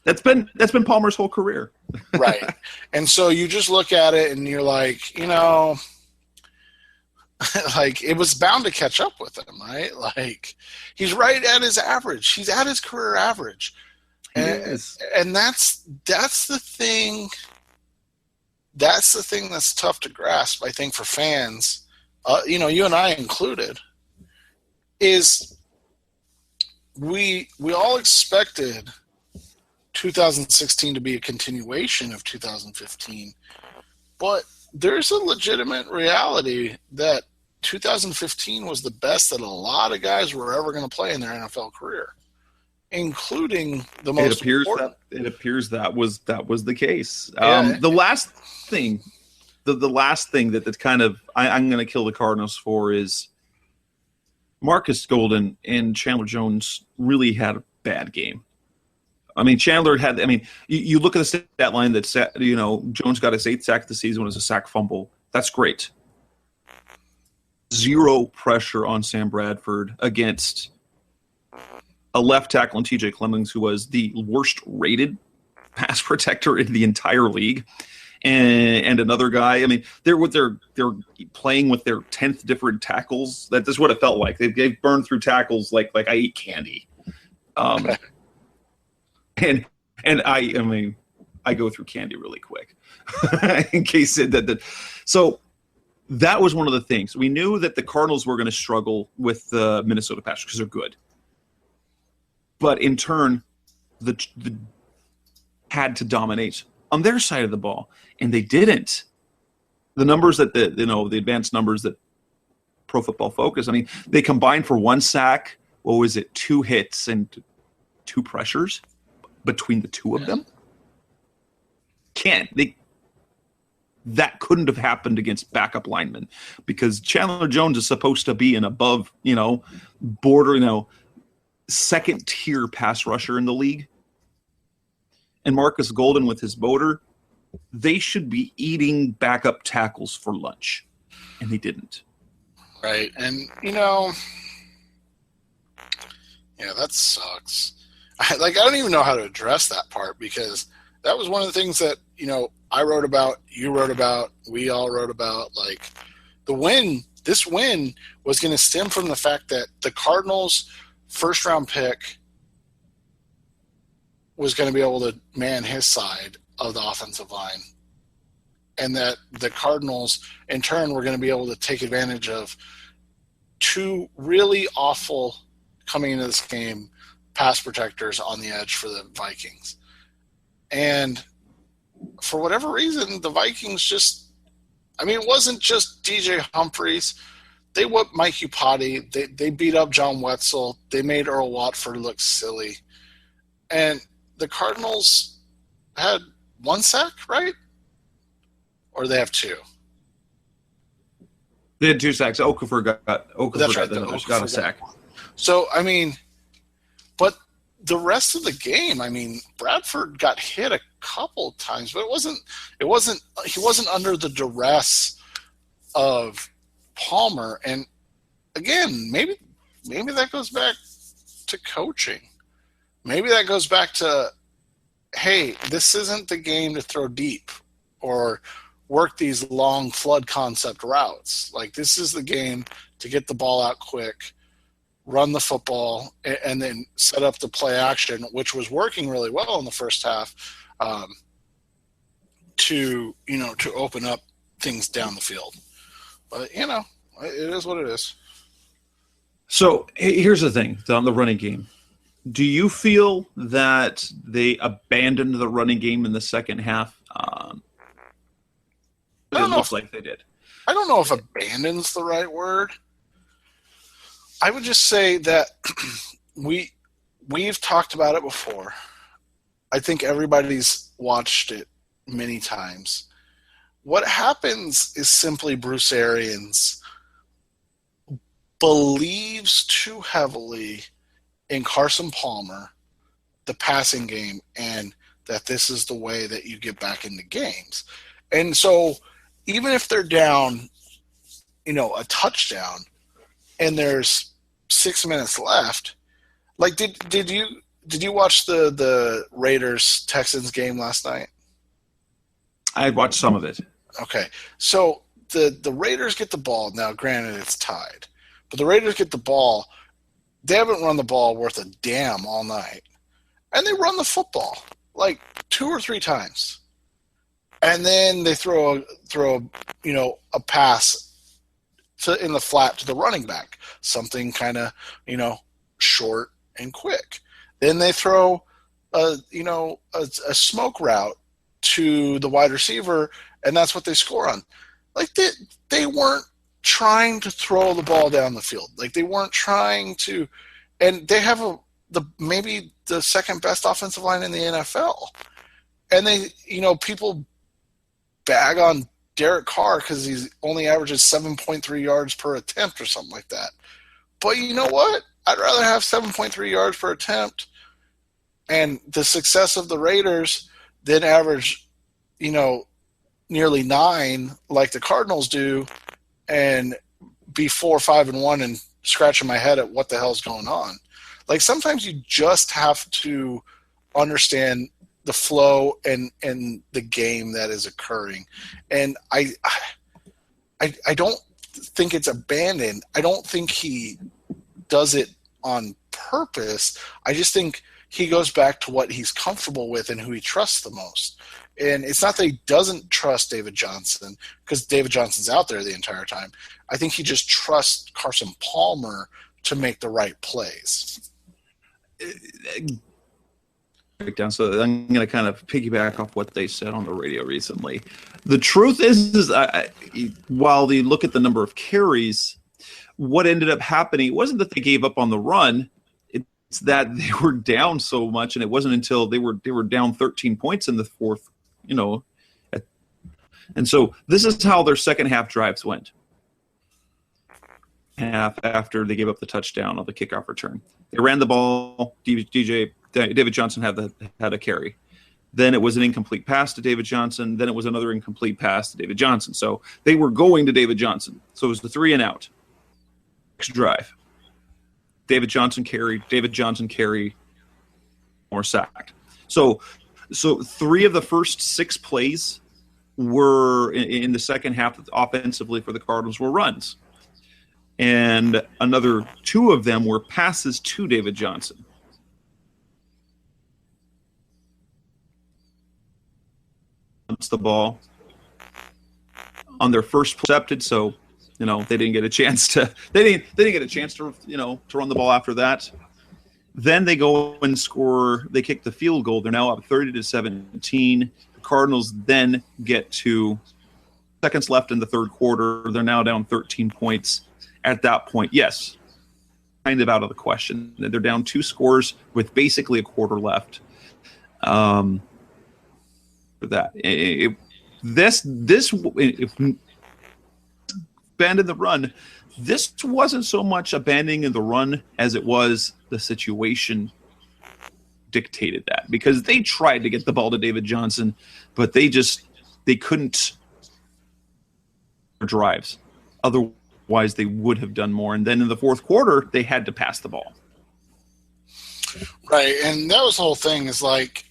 S2: That's been Palmer's whole career.
S3: Right. And so you just look at it and you're like, like, it was bound to catch up with him, right? Like, he's right at his average. He's at his career average. And that's the thing. That's the thing that's tough to grasp, I think, for fans, you and I included, is we all expected 2016 to be a continuation of 2015, but there's a legitimate reality that 2015 was the best that a lot of guys were ever going to play in their NFL career, including the most important.
S2: It appears that was the case.
S3: Yeah.
S2: The last thing, the last thing that's kind of I'm going to kill the Cardinals for is Marcus Golden and Chandler Jones really had a bad game. I mean, Chandler had. I mean, you look at the stat line that Jones got his 8th sack of the season, was a sack fumble. That's great. 0 pressure on Sam Bradford against a left tackle in TJ Clemmings, who was the worst rated pass protector in the entire league. and another guy. I mean, they're playing with their 10th different tackles. That's what it felt like. They've burned through tackles like I eat candy. And I mean, I go through candy really quick in case that. So that was one of the things. We knew that the Cardinals were going to struggle with the Minnesota Patriots because they're good. But in turn, the had to dominate on their side of the ball, and they didn't. The numbers that the advanced numbers that Pro Football Focus, I mean, they combined for 1 sack. What was it? 2 hits and 2 pressures between the two of them. That couldn't have happened against backup linemen because Chandler Jones is supposed to be an above, border, second tier pass rusher in the league. And Marcus Golden with his motor, they should be eating backup tackles for lunch. And they didn't.
S3: Right. And, that sucks. I don't even know how to address that part because that was one of the things that, I wrote about, you wrote about, we all wrote about. Like, this win was going to stem from the fact that the Cardinals' first-round pick was going to be able to man his side of the offensive line, and that the Cardinals, in turn, were going to be able to take advantage of 2 really awful, coming into this game, pass protectors on the edge for the Vikings. And for whatever reason, the Vikings it wasn't just DJ Humphries. They whooped Mike Upati. They beat up John Wetzel. They made Earl Watford look silly. And the Cardinals had 1 sack, right? Or they have 2?
S2: They had 2 sacks. Okafor got a sack.
S3: So, but the rest of the game, Bradford got hit a couple times, but he wasn't under the duress of Palmer. And again, maybe that goes back to coaching. Maybe that goes back to, hey, this isn't the game to throw deep or work these long flood concept routes. Like, this is the game to get the ball out quick, run the football, and then set up the play action, which was working really well in the first half, to open up things down the field. But, it is what it is.
S2: So here's the thing on the running game. Do you feel that they abandoned the running game in the second half? It looks like they did.
S3: I don't know if abandon's the right word. I would just say that we've talked about it before. I think everybody's watched it many times. What happens is simply Bruce Arians believes too heavily in Carson Palmer, the passing game, and that this is the way that you get back into games. And so even if they're down, a touchdown, and there's 6 minutes left, like did you watch the Raiders Texans game last night?
S2: I watched some of it.
S3: Okay, so the Raiders get the ball. Now, granted, it's tied, but the Raiders get the ball. They haven't run the ball worth a damn all night, and they run the football like 2 or 3 times, and then they throw a pass in the flat to the running back, something kind of short and quick. Then they throw a smoke route to the wide receiver, and that's what they score on. Like, they weren't trying to throw the ball down the field. Like, they weren't trying to, and they have maybe the second best offensive line in the NFL. And they, people bag on Derek Carr because he only averages 7.3 yards per attempt or something like that. But you know what? I'd rather have 7.3 yards per attempt and the success of the Raiders than average, nearly 9 like the Cardinals do and be 4-5-1 and scratching my head at what the hell's going on. Like, sometimes you just have to understand the flow and the game that is occurring. And I don't think it's abandoned. I don't think he does it on purpose. I just think he goes back to what he's comfortable with and who he trusts the most. And it's not that he doesn't trust David Johnson, because David Johnson's out there the entire time. I think he just trusts Carson Palmer to make the right plays.
S2: Breakdown. So I'm going to kind of piggyback off what they said on the radio recently. The truth is while they look at the number of carries, what ended up happening, it wasn't that they gave up on the run. It's that they were down so much, and it wasn't until they were down 13 points in the fourth, and so this is how their second half drives went. Half after they gave up the touchdown on the kickoff return, they ran the ball. David Johnson had a carry. Then it was an incomplete pass to David Johnson. Then it was another incomplete pass to David Johnson. So they were going to David Johnson. So it was the 3 and out. Next drive. David Johnson carry, or sacked. So 3 of the first 6 plays were in the second half offensively for the Cardinals were runs. And another 2 of them were passes to David Johnson. The ball on their first accepted, so they didn't get a chance to run the ball after that. Then they go and score. They kick the field goal. They're now up 30-17. The Cardinals then get to seconds left in the third quarter. They're now down 13 points. At that point, yes, kind of out of the question. They're down 2 scores with basically a quarter left. For that, this abandon the run. This wasn't so much abandoning the run as it was the situation dictated that, because they tried to get the ball to David Johnson, but they couldn't drives. Otherwise, they would have done more. And then in the fourth quarter, they had to pass the ball.
S3: Right, and that was the whole thing. Is like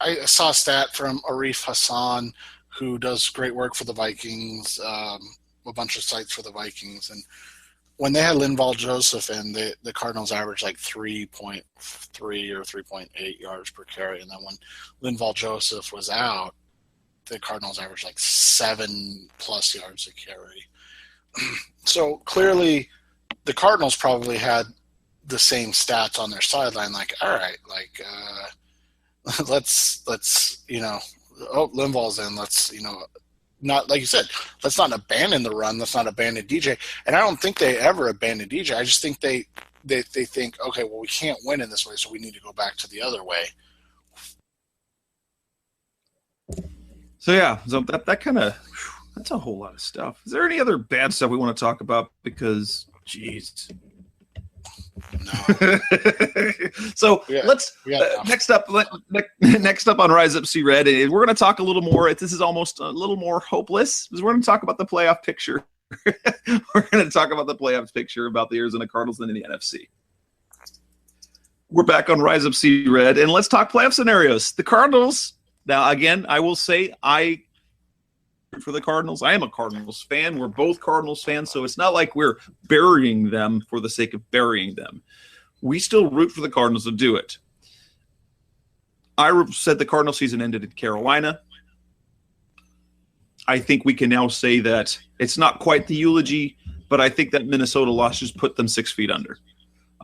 S3: I saw a stat from Arif Hassan, who does great work for the Vikings, a bunch of sites for the Vikings. And when they had Linval Joseph in, the Cardinals averaged like 3.3 or 3.8 yards per carry. And then when Linval Joseph was out, the Cardinals averaged like 7+ yards a carry. So clearly the Cardinals probably had the same stats on their sideline. Like, all right, let's Linval's in. Let's not, like you said, let's not abandon the run. Let's not abandon DJ. And I don't think they ever abandon DJ. I just think they think, okay, well, we can't win in this way, so we need to go back to the other way.
S2: So yeah, that kind of, that's a whole lot of stuff. Is there any other bad stuff we want to talk about? Because, jeez.
S3: No.
S2: So let's next up on Rise Up See Red, we're going to talk a little more. This is almost a little more hopeless, because we're going to talk about the playoff picture. We're going to talk about the playoff picture about the Arizona Cardinals and the NFC. We're back on Rise Up See Red, and let's talk playoff scenarios. The Cardinals. Now, again, I will say for the Cardinals, I am a Cardinals fan. We're both Cardinals fans, so it's not like we're burying them for the sake of burying them. We still root for the Cardinals to do it. I said the Cardinal season ended in Carolina. I think we can now say that it's not quite the eulogy, but I think that Minnesota loss just put them 6 feet under.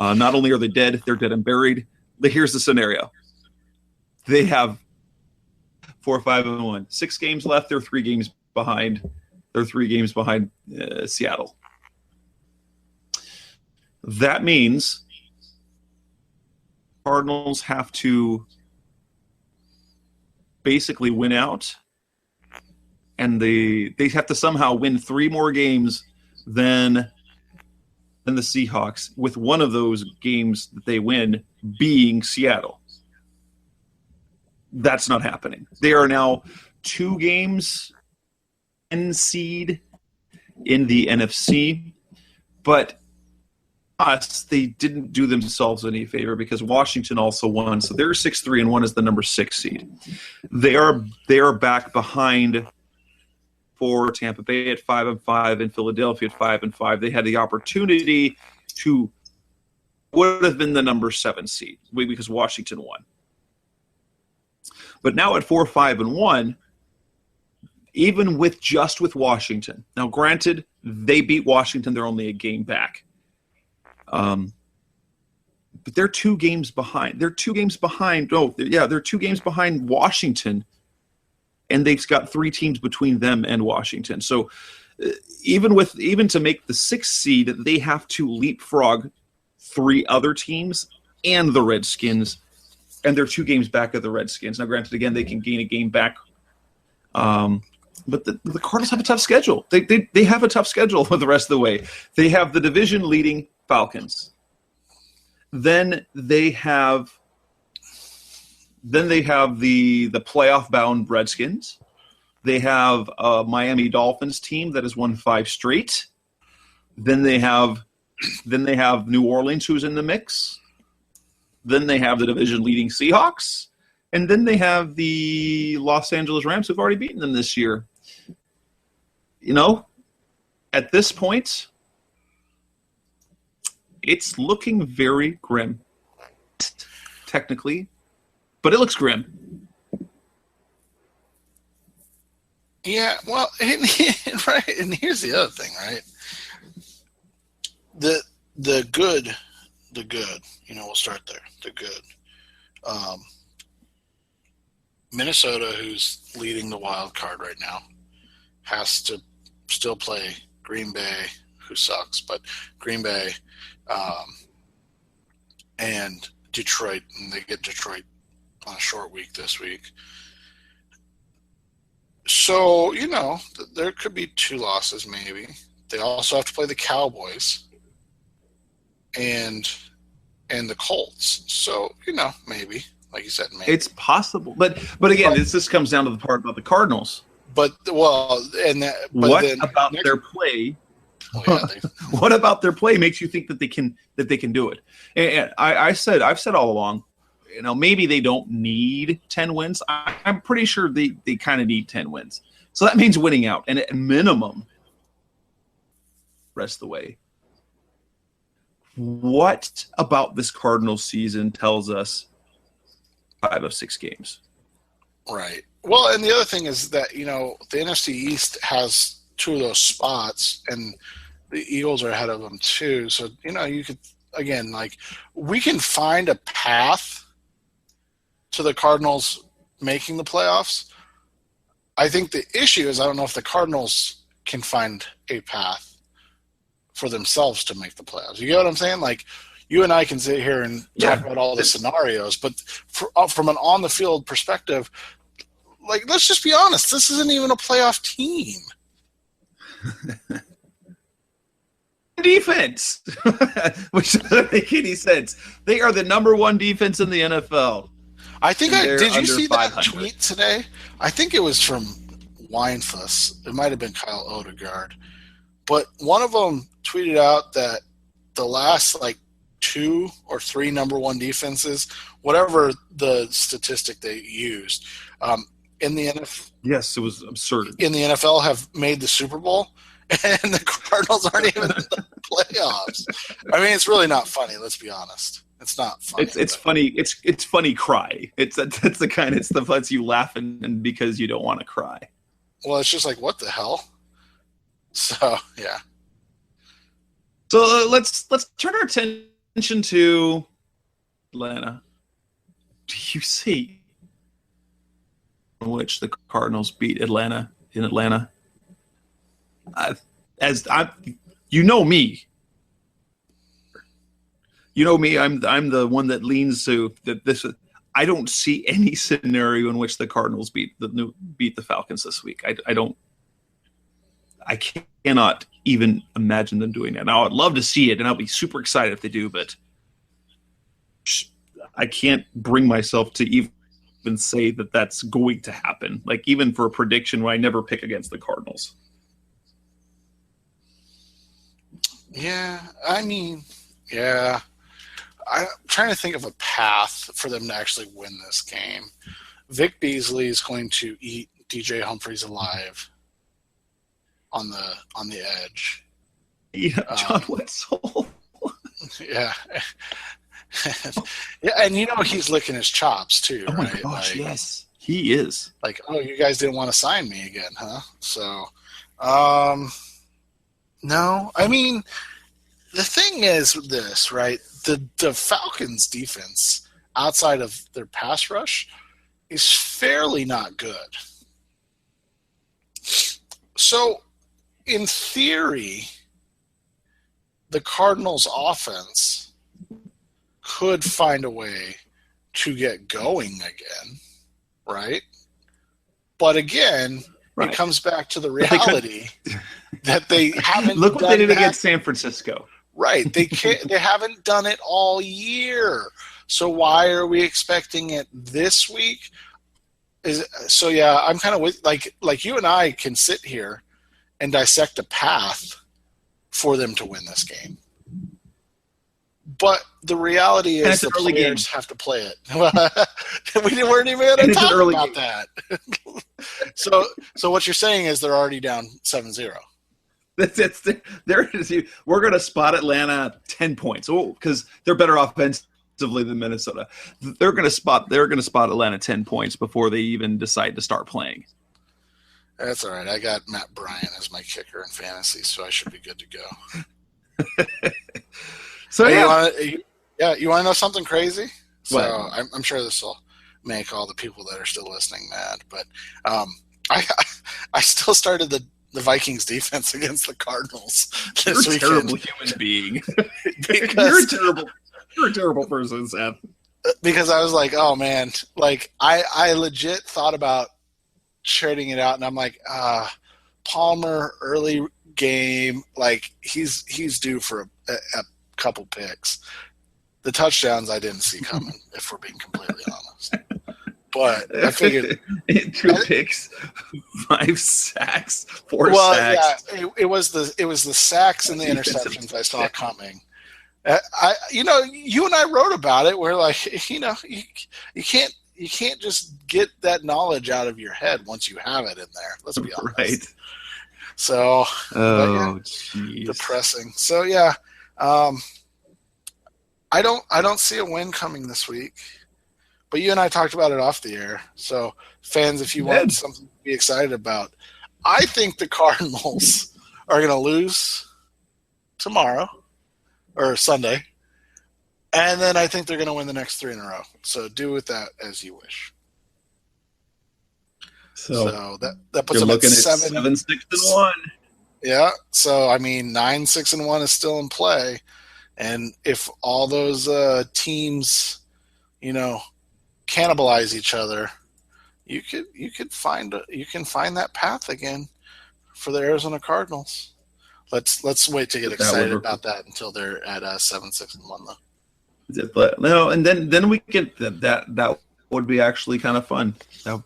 S2: Not only are they dead, they're dead and buried. But here's the scenario. They have 4-5-1. 6 games left. They're 3 games behind. They're 3 games behind Seattle. That means Cardinals have to basically win out, and they have to somehow win 3 more games than the Seahawks, with one of those games that they win being Seattle. That's not happening. They are now 2 games in seed in the NFC, but us, they didn't do themselves any favor because Washington also won, so they're 6-3-1 as the number 6 seed. They are back behind for Tampa Bay at 5-5 and Philadelphia at 5-5. They had the opportunity to would have been the number 7 seed because Washington won. But now at 4-5-1, even with Washington. Now, granted, they beat Washington; they're only a game back. But they're 2 games behind. They're 2 games behind. They're 2 games behind Washington, and they've got 3 teams between them and Washington. So even to make the 6th seed, they have to leapfrog 3 other teams and the Redskins, and they're 2 games back of the Redskins. Now, granted, again, they can gain a game back. But the Cardinals have a tough schedule. They have a tough schedule for the rest of the way. They have the division-leading Falcons. Then they have the playoff-bound Redskins. They have a Miami Dolphins team that has won 5 straight. Then they have New Orleans, who's in the mix. Then they have the division-leading Seahawks. And then they have the Los Angeles Rams, who've already beaten them this year. At this point, it's looking very grim, technically, but it looks grim.
S3: Yeah, well, right, and here's the other thing, right? The good, we'll start there. The good. Minnesota, who's leading the wild card right now, has to still play Green Bay, who sucks, but Green Bay and Detroit, and they get Detroit on a short week this week. So, there could be 2 losses maybe. They also have to play the Cowboys and the Colts. So, maybe. Like you said, maybe.
S2: It's possible. But again, this comes down to the part about the Cardinals.
S3: What about
S2: their play? What about their play makes you think that they can do it? And I've said all along, maybe they don't need 10 wins. I'm pretty sure they kind of need 10 wins. So that means winning out, and at minimum, rest of the way. What about this Cardinals season tells us 5 of 6 games? Right.
S3: Well, and the other thing is that, the NFC East has 2 of those spots, and the Eagles are ahead of them too. So, you could, again, we can find a path to the Cardinals making the playoffs. I think the issue is I don't know if the Cardinals can find a path for themselves to make the playoffs. You get what I'm saying? You and I can sit here and talk about all the scenarios, but from an on-the-field perspective, let's just be honest, this isn't even a playoff team.
S2: Defense, which doesn't make any sense. They are the number 1 defense in the NFL.
S3: I think did you see 500. That tweet today? I think it was from Weinfuss. It might have been Kyle Odegaard. But one of them tweeted out that the last 2 or 3 number 1 defenses, whatever the statistic they used, in the NFL.
S2: Yes, it was absurd.
S3: In the NFL, have made the Super Bowl, and the Cardinals aren't even in the playoffs. I mean, it's really not funny. Let's be honest. It's not funny.
S2: It's funny. It's funny cry. It's the kind of stuff lets you laugh and because you don't want to cry.
S3: Well, it's just what the hell? So yeah.
S2: So let's turn our attention to Atlanta. Do you see in which the Cardinals beat Atlanta in Atlanta? You know me. You know me. I'm the one that leans to that. This I don't see any scenario in which the Cardinals beat the Falcons this week. I don't. I cannot even imagine them doing that. Now, I'd love to see it, and I'll be super excited if they do, but I can't bring myself to even say that that's going to happen. Even for a prediction where I never pick against the Cardinals.
S3: Yeah, I mean, Yeah. I'm trying to think of a path for them to actually win this game. Vic Beasley is going to eat DJ Humphries alive on the edge.
S2: Yeah, John Wetzel.
S3: Yeah. Yeah, and he's licking his chops too,
S2: oh
S3: right?
S2: My gosh,
S3: like,
S2: yes. He is.
S3: Like, oh, you guys didn't want to sign me again, huh? So, no. I mean, the thing is with this, right? The Falcons defense, outside of their pass rush, is fairly not good. So, in theory, the Cardinals' offense could find a way to get going again, right? But again, It comes back to the reality that they haven't.
S2: Look what they did against San Francisco.
S3: Right. They haven't done it all year. So why are we expecting it this week? I'm kind of with like you and I can sit here and dissect a path for them to win this game. But the reality is the players have to play it. We weren't even going to talk about that. So what you're saying is they're already down 7-0.
S2: We're going to spot Atlanta 10 points because they're better offensively than Minnesota. They're going to spot Atlanta 10 points before they even decide to start playing.
S3: That's all right. I got Matt Bryant as my kicker in fantasy, so I should be good to go.
S2: So
S3: you want to know something crazy? So I'm sure this will make all the people that are still listening mad, but I still started the Vikings defense against the Cardinals this weekend.
S2: You're a terrible human being. You're a terrible person, Seth.
S3: Because I was like, oh man, like I legit thought about trading it out, and I'm like, Palmer early game, like he's due for a couple picks. The touchdowns I didn't see coming, if we're being completely honest. But I figured
S2: 2 picks, 5 sacks, 4 sacks.
S3: Yeah, it was the sacks and the interceptions I saw coming. You and I wrote about it. We're like, you can't just get that knowledge out of your head once you have it in there. Let's be honest.
S2: Right.
S3: So,
S2: jeez.
S3: Depressing. So yeah, I don't see a win coming this week. But you and I talked about it off the air. So fans, if you want something to be excited about, I think the Cardinals are going to lose tomorrow or Sunday. And then I think they're going to win the next 3 in a row. So do with that as you wish. So that puts them at
S2: 7-6-1.
S3: Yeah. So, 9-6-1 is still in play. And if all those teams, cannibalize each other, you can find that path again for the Arizona Cardinals. Let's wait to get excited about that until they're at 7-6-1 though.
S2: But no, and then we get that would be actually kind of fun. Now,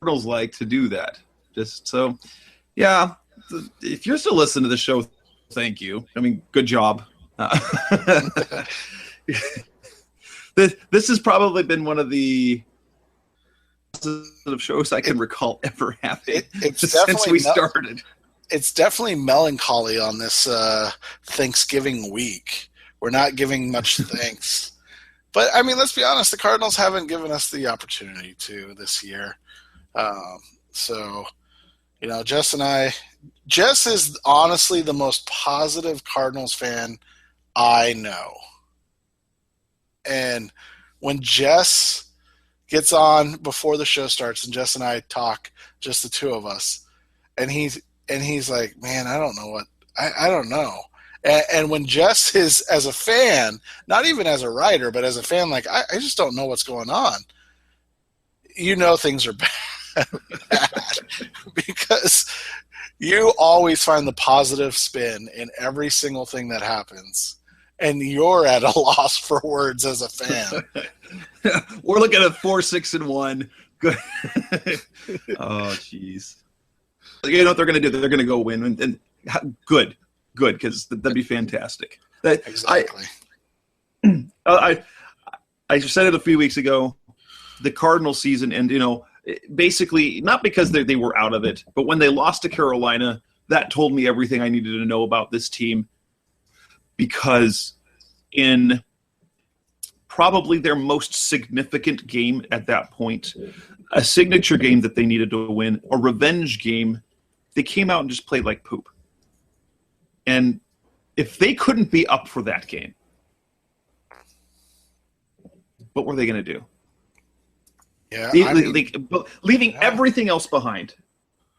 S2: Cardinals like to do that. Just so, yeah. If you're still listening to the show, thank you. Good job. This has probably been one of the positive shows I can recall ever having since we started.
S3: It's definitely melancholy on this Thanksgiving week. We're not giving much thanks. But, let's be honest, the Cardinals haven't given us the opportunity to this year. Jess is honestly the most positive Cardinals fan I know. And when Jess gets on before the show starts and Jess and I talk, just the two of us, and he's like, man, I don't know I don't know. And when Jess is, as a fan, not even as a writer, but as a fan, like, I just don't know what's going on. Things are bad because you always find the positive spin in every single thing that happens. And you're at a loss for words as a fan.
S2: We're looking at 4-6-1. Good. Oh, jeez. You know what they're going to do? They're going to go win. And good, because that'd be fantastic.
S3: Exactly.
S2: I said it a few weeks ago. The Cardinals season, and basically not because they were out of it, but when they lost to Carolina, that told me everything I needed to know about this team. Because in probably their most significant game at that point, a signature game that they needed to win, a revenge game, they came out and just played like poop. And if they couldn't be up for that game, what were they going to do?
S3: Yeah,
S2: leaving everything else behind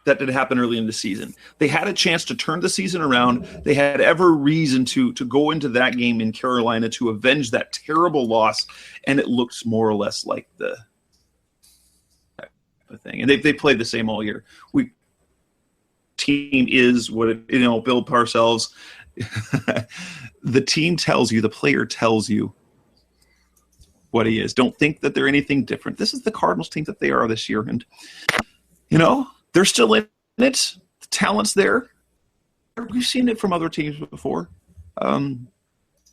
S2: that did happen early in the season. They had a chance to turn the season around. They had every reason to go into that game in Carolina to avenge that terrible loss, and it looks more or less like the thing. And they played the same all year. Team is what it, Bill Parcells. The team tells you, the player tells you what he is. Don't think that they're anything different. This is the Cardinals team that they are this year, and they're still in it. The talent's there. We've seen it from other teams before.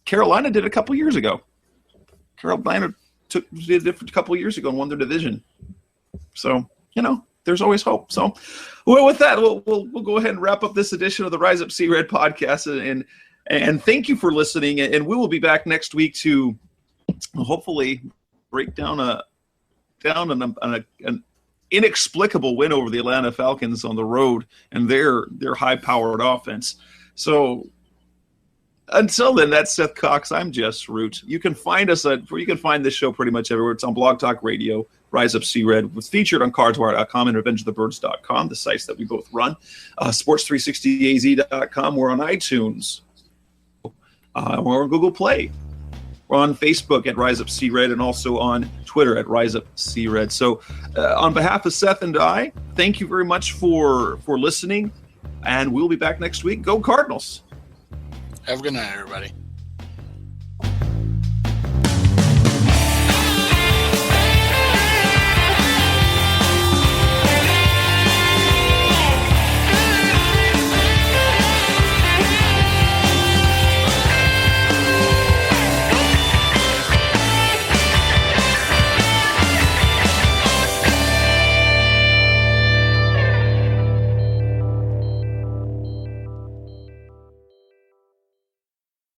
S2: Carolina did it a couple years ago. Carolina did it a couple years ago and won their division. So, there's always hope. So, with that, we'll go ahead and wrap up this edition of the Rise Up See Red podcast. And thank you for listening. And we will be back next week to hopefully break down an inexplicable win over the Atlanta Falcons on the road and their high-powered offense. So until then, that's Seth Cox. I'm Jess Root. You can find us you can find this show pretty much everywhere. It's on Blog Talk Radio, Rise Up See Red. It's featured on CardsWire.com and RevengeOfTheBirds.com, the sites that we both run. Sports360AZ.com. We're on iTunes. We're on Google Play. We're on Facebook at Rise Up See Red and also on Twitter at Rise Up See Red. So on behalf of Seth and I, thank you very much for listening, and we'll be back next week. Go Cardinals!
S3: Have a good night, everybody.